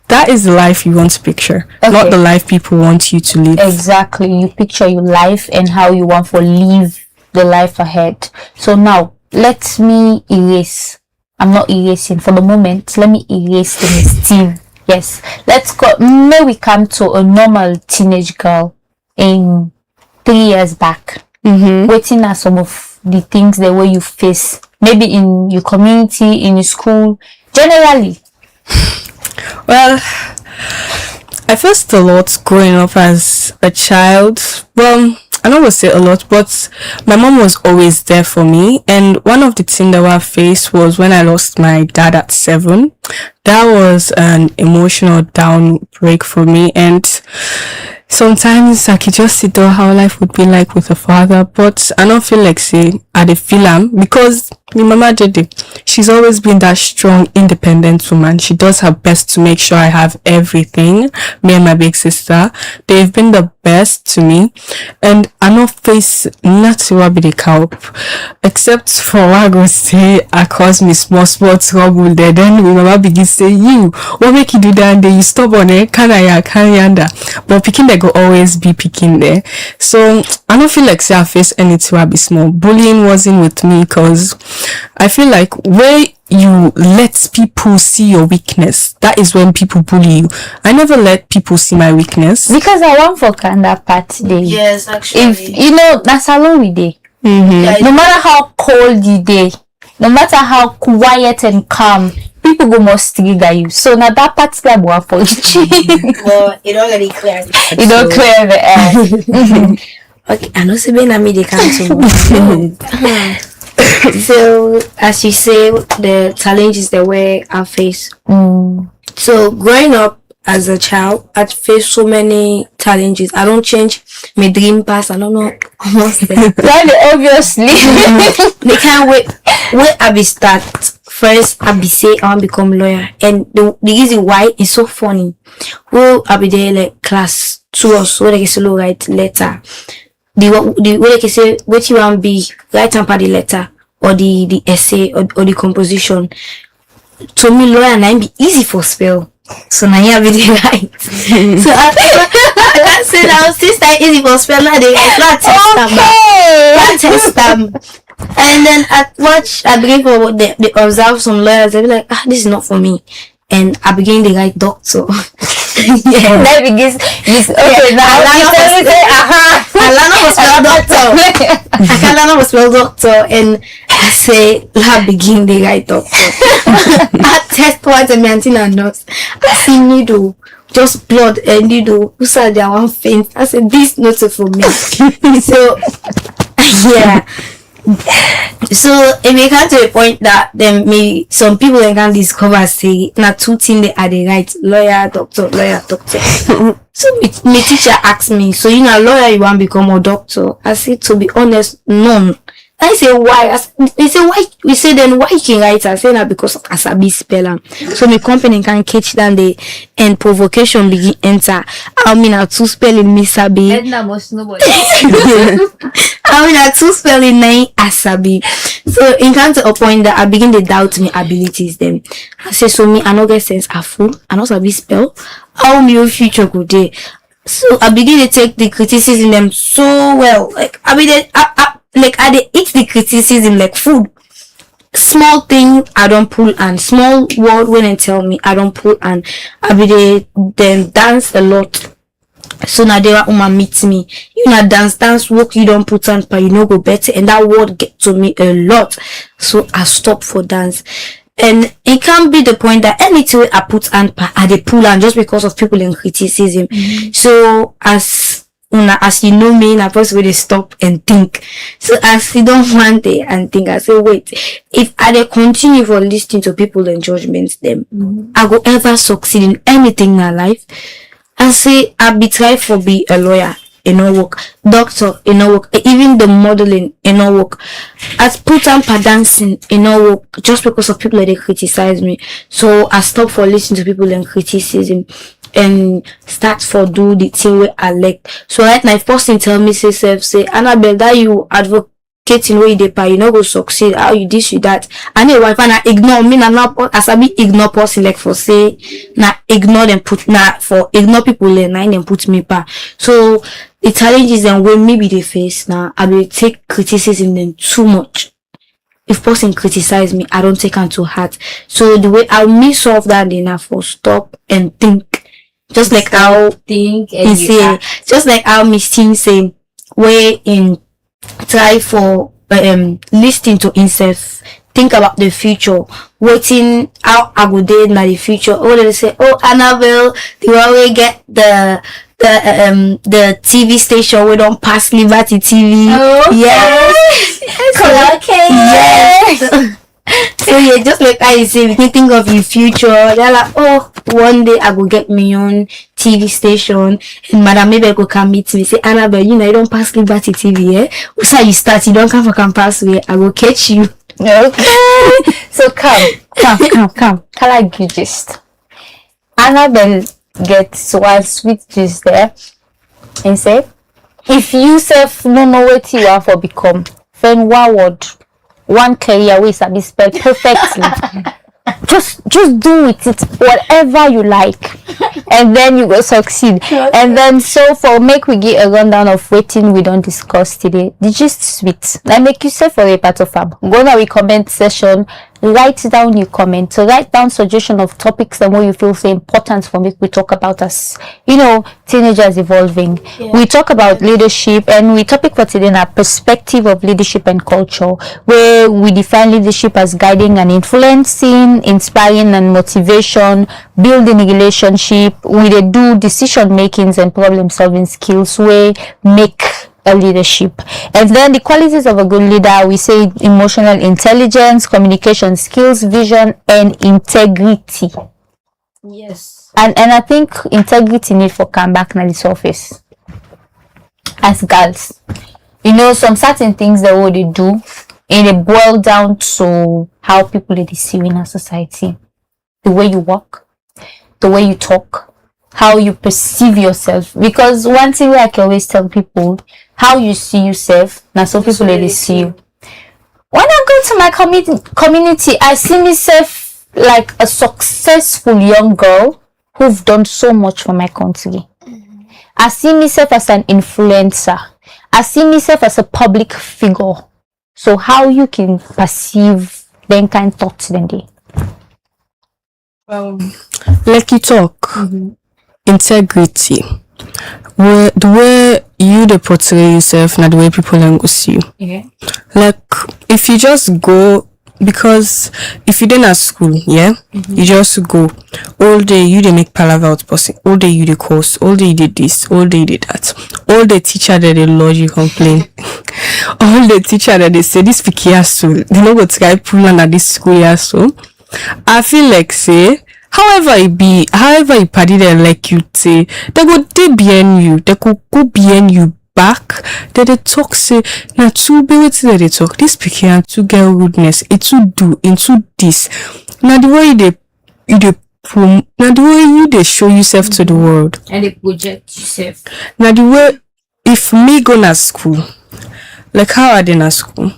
That is the life you want to picture, not the life people want you to live. Exactly. You picture your life and how you want to live the life ahead. So now let me erase. I'm not erasing for the moment. Let me erase the mystique. Yes, let's go. May we come to a normal teenage girl in 3 years back. Waiting at some of the things the way you face, maybe in your community, in your school, generally. Well, I faced a lot growing up as a child. Well, I don't want to say a lot, but my mom was always there for me. And one of the things that I faced was when I lost my dad at 7. That was an emotional down break for me. And sometimes I could just sit down how life would be like with a father, but I don't feel like say I dey feel am because my mama did it. She's always been that strong, independent woman. She does her best to make sure I have everything. Me and my big sister, they've been the best to me, and I don't face nothing what be the help, except for what I go say I cause me small trouble there. Then my mama begin say, "You, what make you do that? Then you stubborn, eh? Can yanda." But picking they go always be picking there. So I don't feel like say I face anything what be small. Bullying wasn't with me because I feel like where you let people see your weakness, that is when people bully you. I never let people see my weakness because I want for Kanda party. Yes, actually. If you know that's how we day. Mm-hmm. No matter how cold the day, no matter how quiet and calm, people go must trigger you. So now that particular boy for you. Well, it already clear. You don't clear the air. Okay, I know Sibe na me they come to. So, as you say, the challenges that I face. So, growing up as a child, I faced so many challenges. I don't change my dream path. I don't know almost there. Right, obviously. They can't wait. Where I be start first, I be say I want to become lawyer, and the reason why is so funny. Well, I be there like class 2 or so. They can still write letter. The way they can say what you want be write down the letter or the essay or the composition. To me, lawyer and I be easy for spell. So now you have it right. So I said our sister easy for spell. Now they test them. And then I begin for they observe some lawyers. They be like, this is not for me. And I begin to write doctor. Yeah. That begins. Okay, now Alana was spell doctor. Alana was spell doctor, and I say, "La begin the right doctor." I test what the maintain nurse. I see needle, just blood and needle. Who said they one faint? I said, "This not for me." So, yeah. So it may come to a point that then some people can discover say na two things they are the right lawyer doctor. So my teacher asked me, so you know lawyer you want to become a doctor? I said to be honest, none. I say why? They say why? We say then why you can write? I say na because of asabi speller. So my company can catch down the and provocation begin enter. I mean a two spelling me sabi. Edna must nobody. I mean a two spelling name asabi. So it comes to a point that I begin to doubt my abilities. Then I say so me I no get sense a fool. I no sabi spell. How me future go there? So I begin to take the criticism them so well. Like I mean like I dey eat the criticism like food. Small thing I don't pull and small word when they tell me I don't pull and I be dey then dance a lot. So now they want meet me. You know dance work you don't put on but you know go better and that word get to me a lot. So I stop for dance. And it can be the point that anything I put on I dey pull and just because of people in criticism. So as you know me, I first really stop and think. So as you don't want it and think, I say, wait, if I dey continue for listening to people and judgments them, I go ever succeed in anything in my life. I say, I be try for be a lawyer, it no work. Doctor, it no work. Even the modeling, it no work. As put on for dancing, it no work. Just because of people that they criticize me. So I stop for listening to people and criticism. And start for do the thing where I like. So right now, if person tell me say Annabelle that you advocating where you pay, you not go succeed. How you this you that? And your wife and I ignore me and not as I be ignore person like for say na ignore them put na for ignore people and then put me back. So the challenges and when maybe they face now, I will take criticism them too much. If person criticize me, I don't take them to heart. So the way I'll me solve that then I for stop and think. Just like how think and say, just like how Miss Teen say, where in try for listening to himself, think about the future, waiting how I go there in the future. Oh, they say, oh Annabelle, you always get the the TV station we don't pass Liberty TV. Oh, yes. Okay. Yes. So yeah, just like I say, we can think of your future. They're like, oh, one day I will get my own TV station, and Madam maybe I go come meet me. Say, Annabelle, you know, you don't pass Liberty TV, eh? So you start, you don't come for campus way. I will catch you. Okay. So come. Can I give gist? Annabelle gets one sweet gist there and say, if you self no know what you are for become, then what word? One career way sabi spell perfectly. just do it. It's whatever you like, and then you go succeed. Okay. And then so for make we get a rundown of waiting we don't discuss today. The gist sweet. Like make you say for a part of fab. Go now we comment session. Write down your comment. So write down suggestion of topics and what you feel so important for me we talk about as teenagers evolving. Yeah. We talk about leadership, and we topic for today now perspective of leadership and culture, where we define leadership as guiding and influencing, inspiring and motivation, building a relationship. We do decision makings and problem solving skills where make a leadership. And then the qualities of a good leader, we say emotional intelligence, communication skills, vision, and integrity. Yes. And I think integrity need for come back na the surface. As girls, some certain things that what they do, and it boil down to how people they see you in a society, the way you walk, the way you talk, how you perceive yourself. Because one thing I can always tell people, how you see yourself, now so people they see you. When I go to my community, I see myself like a successful young girl who've done so much for my country. Mm-hmm. I see myself as an influencer. I see myself as a public figure. So how you can perceive them kind of thoughts then they? Like you talk, integrity. The way you portray yourself, not the way people go see you. Yeah. Like if you just go, because if you didn't at school, you just go all day. You dey make palaver out person. All day you dey course. All day you did this. All day you did that. All the teacher that they lodge you complain. All the teacher that they say this picky so they no go try pull on at this school so. I feel like say. However you party them like you say, they behind you, they could go behind you back. They talk say na too be what they talk. This picky and to get rudeness, it to do into this. Now the way they show yourself to the world. And they project yourself. Now the way if me go to school, like how I did at school,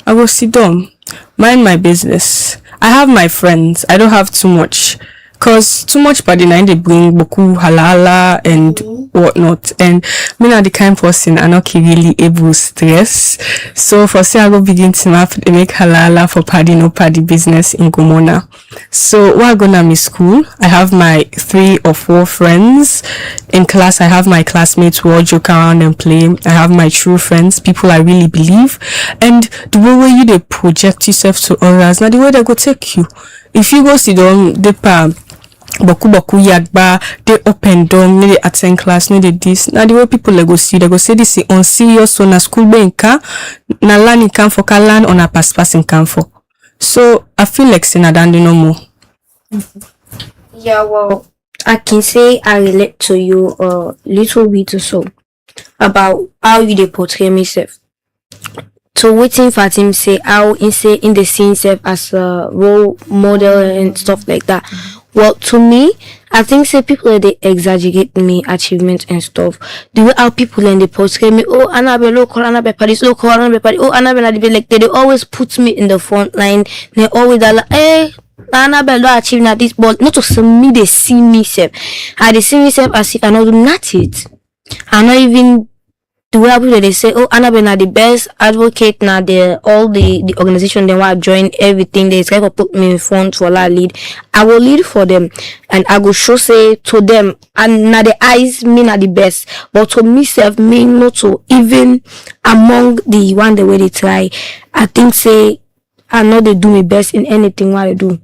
I will sit down, mind my business. I have my friends. I don't have too much. Cause too much body now they bring boku halala and whatnot. And me not the kind of person I not really able stress. So for say I go begin to make halala for party no party business in Gomona. So while gonna me school, I have my 3 or 4 friends. In class I have my classmates who all joke around and play. I have my true friends, people I really believe. And the way you they project yourself to others, now the way they go take you. If you go sit down, boku yagba, they open down, they attend class, they this. Now the way people they go say this is on serious, so na school benka, na learn can for can learn on a pass in can for. So I feel like saying that no more. Yeah, well, I can say I relate to you a little bit or so about how you they portray myself. So waiting for him say how in the scene self as a role model and stuff like that. Well, to me, I think say people they exaggerate me achievements and stuff. The way how people and they portray me, oh Annabelle, local Annabelle Paris, local Annabelle Paris, oh Annabelle, like they always put me in the front line. They always are like, hey, Annabelle don't achieve that this, but not to see me they see me self. I they see myself as if I not do not it. I'm not even. The way people they say, oh Annabelle na the best advocate na all the organization they want to join everything they try to put me in front for la lead. I will lead for them and I will show say to them and na the eyes me na the best. But to myself me not to even among the one the way they try. I think say I know they do my best in anything what I do.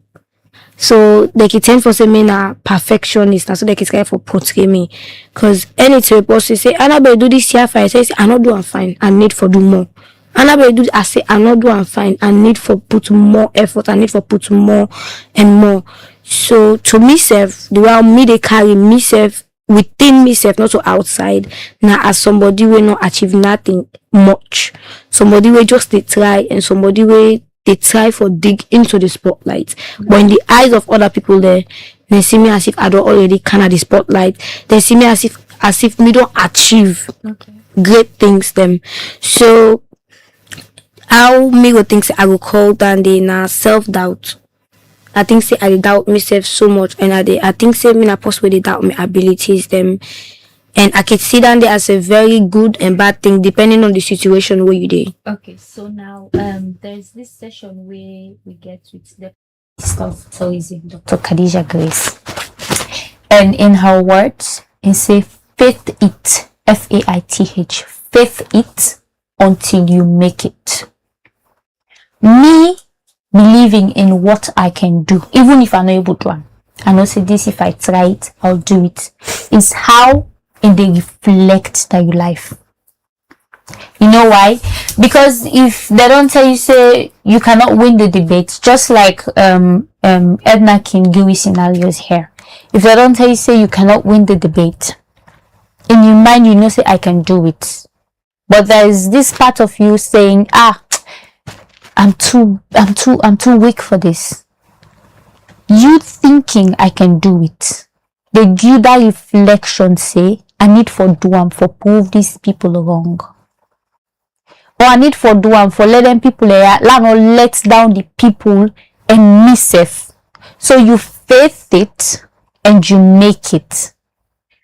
So they can tend for say me na perfectionist, and so they can try for portray me. Cause anything report say, Annabelle do this here fine. I say I not do I'm fine. I need for do more. Annabelle do I say I not do I'm fine. I need for put more effort. I need for put more and more. So to myself, the way me they carry myself within myself, not so outside. Now as somebody will not achieve nothing much. Somebody will just they try, and somebody will they try for dig into the spotlight. But in the eyes of other people there, they see me as if I don't already kind of the spotlight. They see me as if me don't achieve great things them. So how me go think say I go call down the na self-doubt. I think say I doubt myself so much, and I think say me na possible they doubt my abilities them. And I can see that there as a very good and bad thing depending on the situation where you dey. Okay, so now there's this session where we get with the of tourism, Dr. Khadija Grace. And in her words, it say faith it, Faith, faith it until you make it. Me believing in what I can do, even if I'm not able to. I know say this, if I try it, I'll do it. Is how in they reflect that your life. You know why? Because if they don't tell you say you cannot win the debate, just like Edna Kingiwi scenarios here. If they don't tell you say you cannot win the debate, in your mind you know say I can do it. But there is this part of you saying, I'm too weak for this. You thinking I can do it. The give that reflection say, I need for do am for prove these people wrong. Or I need for do am for let them people let down the people and me safe. So you faith it and you make it.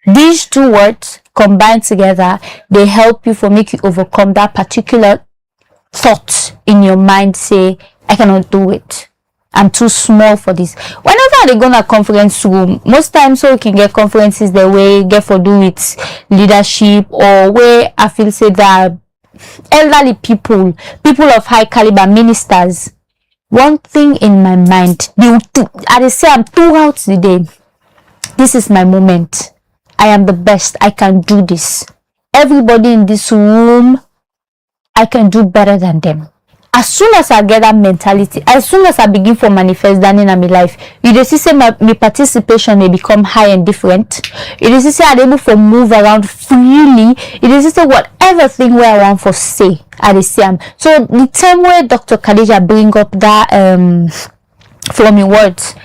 These two words combined together, they help you for make you overcome that particular thought in your mind say, I cannot do it. I'm too small for this. Whenever they go to a conference room, most times so we can get conferences the way get for do with leadership, or where I feel say that elderly people of high caliber, ministers. One thing in my mind, I say I'm throughout the day. This is my moment. I am the best. I can do this. Everybody in this room, I can do better than them. As soon as I get that mentality, as soon as I begin to manifest that in my life, you just see my participation may become high and different. You just see I'm able to move around freely. You just say whatever thing where I want for say, I just see. So the time where Dr. Khadija bring up that from your words,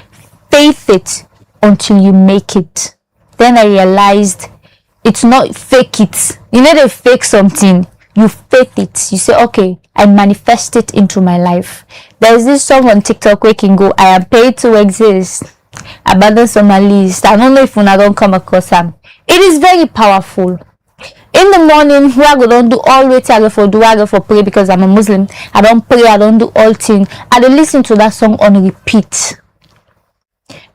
faith it until you make it. Then I realized it's not fake it. You know they fake something. You faith it. You say, okay, I manifest it into my life. There is this song on TikTok where you can go, I am paid to exist. Abundance on my list. I don't know if I don't come across them. It is very powerful. In the morning, I don't do all wait I go for pray because I'm a Muslim. I don't pray, I don't do all things. I don't listen to that song on repeat.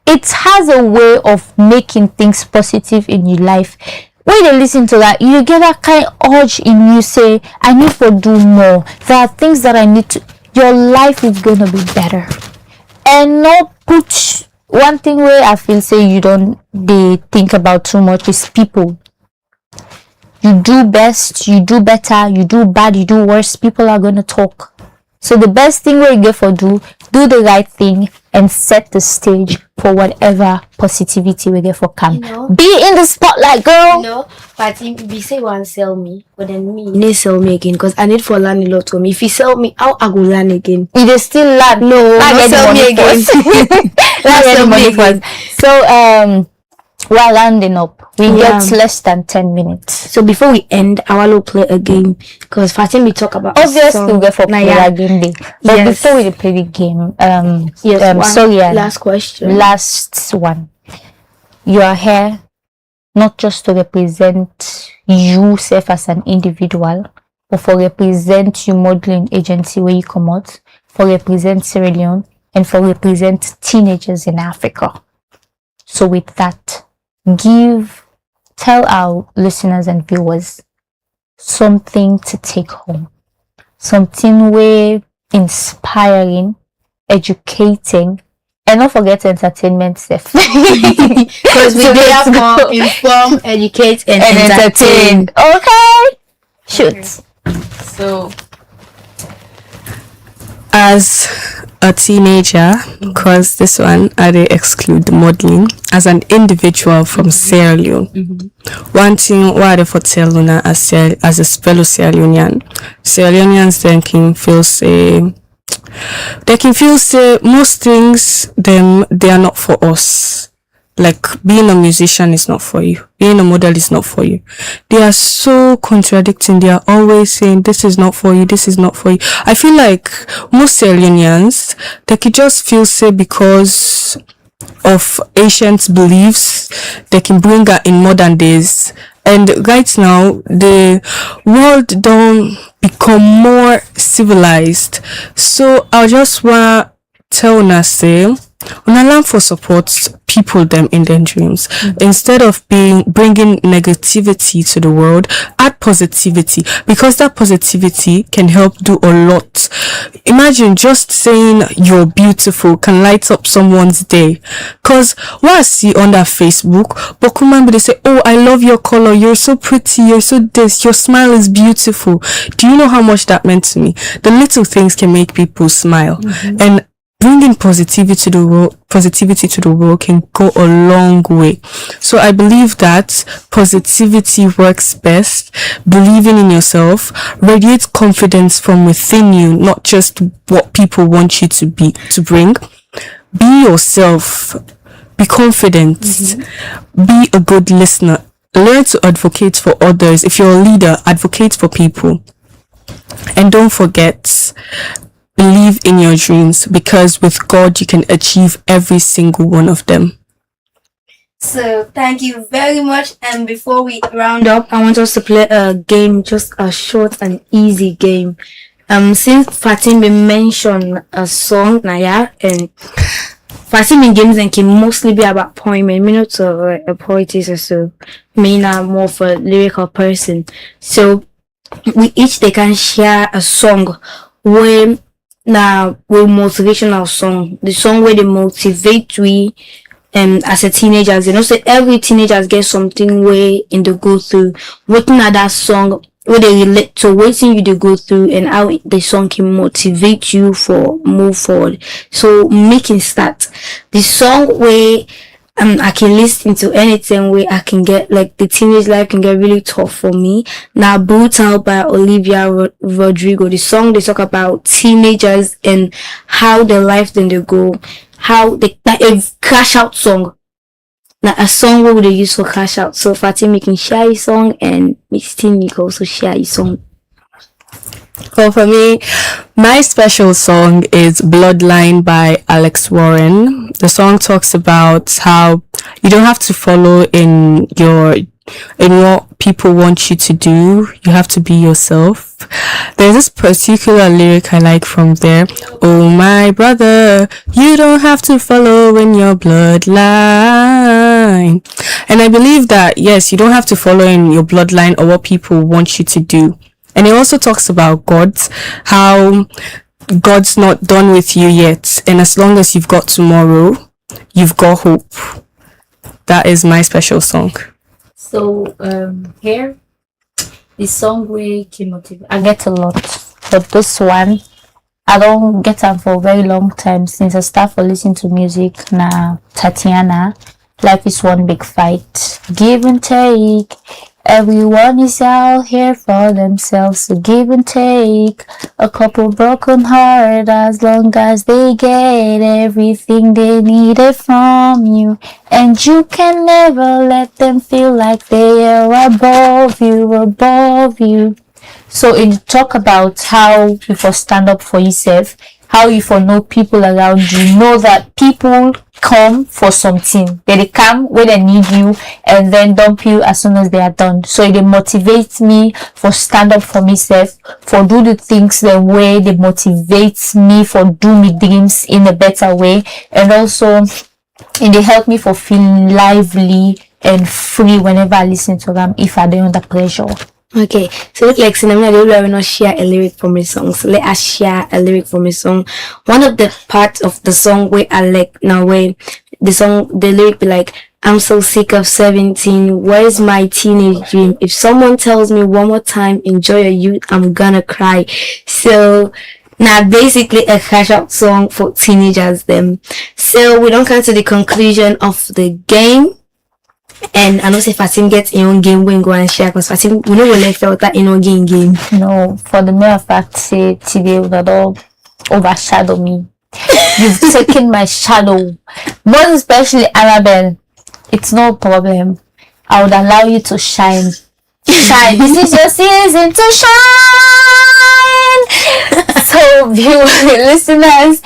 It has a way of making things positive in your life. When you listen to that, you get that kind of urge in you say, I need to do more. There are things that I need to, your life is going to be better. And not put one thing where I feel say you don't they think about too much is people. You do best, you do better, you do bad, you do worse, people are going to talk. So the best thing we get for do the right thing and set the stage for whatever positivity we get for come. Be in the spotlight, girl. No, but if you say one sell me, but then me need sell me again because I need for learn a lot from me. If you sell me, how I go learn again? You just still learn. No, not sell me again. Not sell me again. So we're landing up. We get less than 10 minutes. So before we end, I want to play a game because Fatim we talk about obviously we go for play a game day. But before we play the game, last question. Last one. You are here not just to represent yourself as an individual, but for represent your modeling agency where you come out, for represent Sierra Leone, and for represent teenagers in Africa. So with that, tell our listeners and viewers something to take home, something way inspiring, educating, And don't forget entertainment stuff. Because we there for inform, educate, and entertain. Okay. Shoot. So, as a teenager, because this one I did exclude the modeling, as an individual from Sierra Leone, one thing why they for tell Luna as a fellow Sierra Leonean, Sierra Leoneans then can feel say most things they are not for us. Like being a musician is not for you. Being a model is not for you. They are so contradicting. They are always saying this is not for you. This is not for you. I feel like most Sierra Leoneans, they could just feel say because of ancient beliefs they can bring her in modern days. And right now the world don't become more civilized. So I just want tell una say una learn for support people them in their dreams. Instead of bringing negativity to the world, add positivity, because that positivity can help do a lot. Imagine just saying you're beautiful can light up someone's day. Cause what I see on that Facebook, but come they say, oh, I love your color, you're so pretty, you're so this, your smile is beautiful. Do you know how much that meant to me? The little things can make people smile. And bringing positivity to the world can go a long way. So I believe that positivity works best. Believing in yourself radiates confidence from within you, not just what people want you to bring. Be yourself. Be confident. Be a good listener. Learn to advocate for others. If you're a leader, advocate for people. And don't forget, believe in your dreams, because with God you can achieve every single one of them. So thank you very much. And before we round up, I want us to play a game, just a short and easy game. Since Fatim mentioned a song, Naya, and Fatim games and can mostly be about poem and minutes of a poetess or so. Me not more of a lyrical person. So they can share a song where now with motivational song, the song where they motivate we as a teenagers. You know, so every teenagers get something where in the go through, working at that song where they relate to waiting you to go through and how the song can motivate you for move forward. So making start the song where I can listen to anything where I can get, like, the teenage life can get really tough for me. Now, Brutal by Olivia Rodrigo. The song they talk about teenagers and how their life then they go, how they, like a crash out song. Now, a song what would they use for crash out? So, Fatima can share your song and Miss Tim can also share your song. Well, for me, my special song is Bloodline by Alex Warren. The song talks about how you don't have to follow in what people want you to do. You have to be yourself. There's this particular lyric I like from there. Oh, my brother, you don't have to follow in your bloodline. And I believe that, yes, you don't have to follow in your bloodline or what people want you to do. And it also talks about God, how God's not done with you yet. And as long as you've got tomorrow, you've got hope. That is my special song. So, here, the song we can motivate. I get a lot, but this one, I don't get them for a very long time since I started listening to music. Now, Tatiana, life is one big fight. Give and take. Everyone is out here for themselves, so give and take. A couple broken hearts, as long as they get everything they needed from you. And you can never let them feel like they are above you. So it talk about how you for stand up for yourself, how you for know people around you, know that people come for something. They come where they need you and then dump you as soon as they are done. So it motivates me for stand up for myself, for do the things the way they motivates me, for do me dreams in a better way. And also they help me for feeling lively and free whenever I listen to them if I don't under pressure. Okay, so look like cinema, they will not share a lyric from a song. So let us share a lyric from a song. One of the parts of the song where I like now where the lyric be like, I'm so sick of 17. Where's my teenage dream? If someone tells me one more time, enjoy your youth, I'm gonna cry. So now basically a cash out song for teenagers them. So we don't come to the conclusion of the game. And I know say Fatim gets in own game when go and share because Fatim we know we left out that in own game. No, for the mere fact, say today will not overshadow me. You've taken my shadow. Most especially Annabelle. It's no problem. I would allow you to shine. Shine. This is your season to shine. So, viewers, listeners,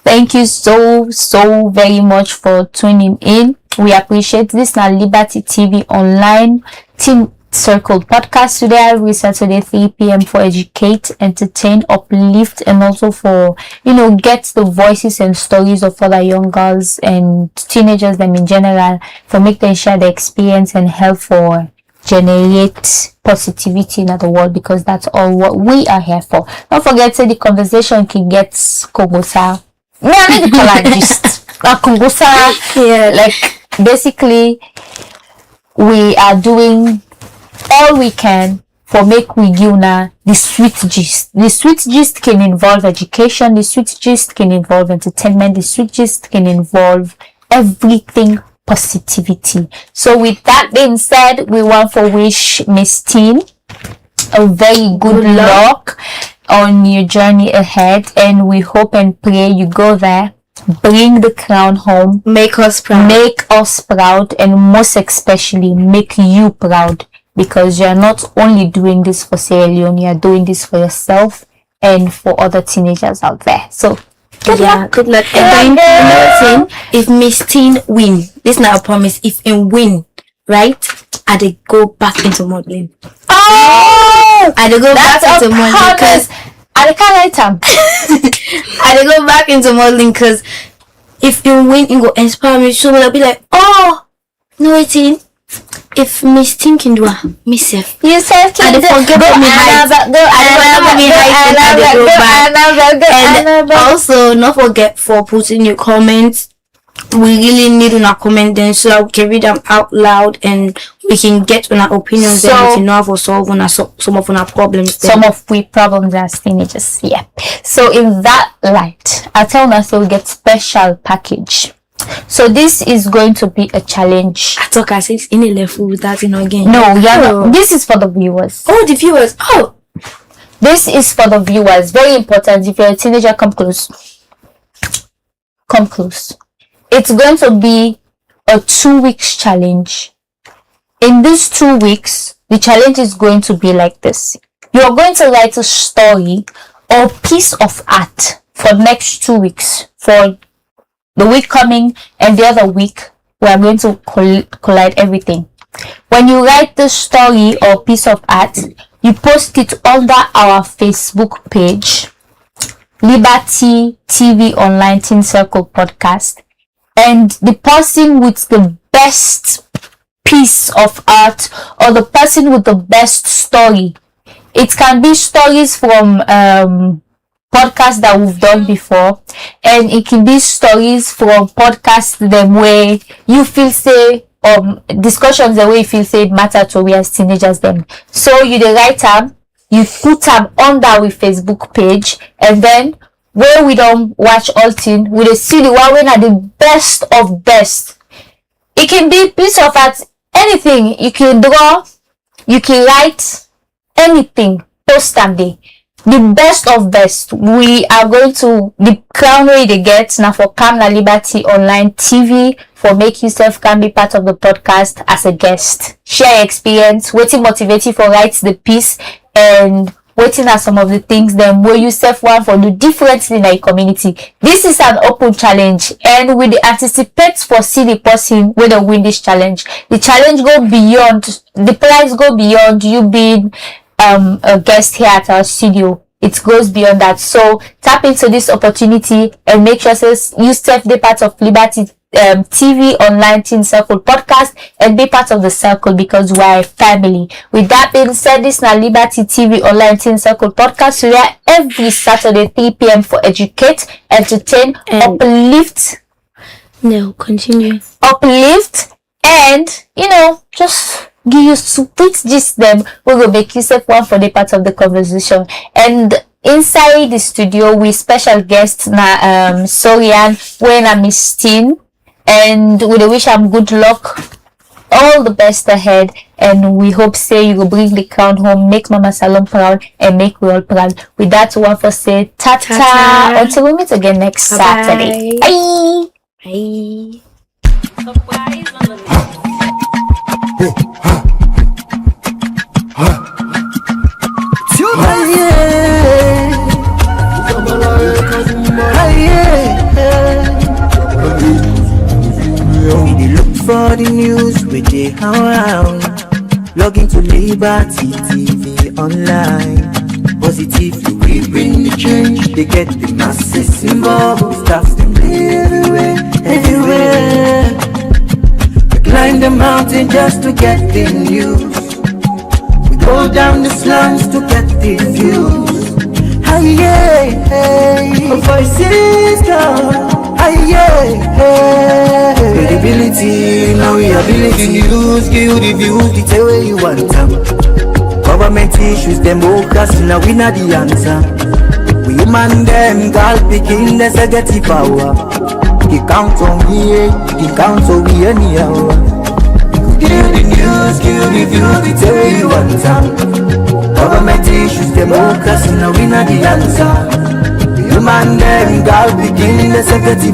thank you so very much for tuning in. We appreciate this. Now, Liberty TV Online Teen Circle podcast today every Saturday 3 p.m. for educate, entertain, uplift, and also for get the voices and stories of other young girls and teenagers them in general, for make them share their experience and help for generate positivity in the world, because that's all what we are here for. Don't forget the conversation can get Kongosa. Me I need to call it just Kongosa. Yeah, Like basically we are doing all we can for make we give na the sweet gist. The sweet gist can involve education, the sweet gist can involve entertainment, the sweet gist can involve everything positivity. So with that being said, we want to wish Miss Teen a very good luck on your journey ahead, and we hope and pray you go there, bring the crown home, make us proud, and most especially make you proud, because you're not only doing this for Sierra Leone, you're doing this for yourself and for other teenagers out there. So good luck. And then another thing, if Miss Teen win, this is not a promise, if in win, right, I they go back into modeling. Oh, I they go back into modeling because I can't write them. I they go back into modeling because if you win, you go inspire me. So I'll be like, oh, no, it's in. If Miss Teen can do it, Miss F. You said can do it. And also, not forget for putting your comments. We really need on our comment then, so that we can read them out loud and we can get on our opinions, so, and we can know how to solve on some of our problems. Then. Some of we problems as teenagers, yeah. So in that light, I tell us we'll get special package. So this is going to be a challenge. I talk as it's in a level without again. No, yeah, this is for the viewers. Oh, the viewers. Oh, this is for the viewers. Very important. If you're a teenager, come close. Come close. It's going to be a 2 weeks challenge. In these 2 weeks, the challenge is going to be like this. You're going to write a story or piece of art for next 2 weeks. For the week coming and the other week, we are going to collide everything. When you write the story or piece of art, you post it under our Facebook page, Liberty TV Online Teen Circle Podcast. And the person with the best piece of art or the person with the best story, it can be stories from podcasts that we've done before, and it can be stories from podcasts them where you feel say discussions the way you feel say it matter to we as teenagers them. So you the write them, you put them on that with Facebook page, and then where we don't watch all thing, we see the one when are the best of best. It can be piece of art, anything. You can draw, you can write, anything. Post them there. The best of best. We are going to the crown way they get now for Kamla Liberty Online TV, for make yourself can be part of the podcast as a guest. Share your experience, waiting motivate you for write the piece, and waiting at some of the things then where you self want for do differently in your community. This is an open challenge, and we anticipate for see the person where they win this challenge. The challenge go beyond, the prize go beyond you being a guest here at our studio. It goes beyond that. So tap into this opportunity and make sure you self the part of Liberty TV Online Teen Circle podcast and be part of the circle because we're a family. With that being said, this is now Liberty TV Online Teen Circle podcast. We are every Saturday 3 p.m. for educate, entertain, uplift. No, continue. Uplift and just give you sweet gist them. We will make yourself one for the part of the conversation. And inside the studio with special guests na Sorian when I'm Miss Teen, and we wish am good luck, all the best ahead, and we hope say you will bring the crown home, make Mama Salon proud and make we all proud. With that, one for say ta-ta until we meet again next Saturday. Bye. Bye. We look for the news we dey around. Log into Liberty TV Online. Positively we bring the change. They get the masses involved. Staff them everywhere. We climb the mountain just to get the news. We go down the slums to get the views. Aye, voices come. Aye, credibility, now we ability news. Give you the views, the tell where you want them. Government issues, democracy, now we not the answer. We human them, God picking, there's a get the power. He count on me, he count on me anyhow. Give you the news, give you the views, the tell where you want them. Government issues, democracy, now we not the answer. Human them, God begin the secretary.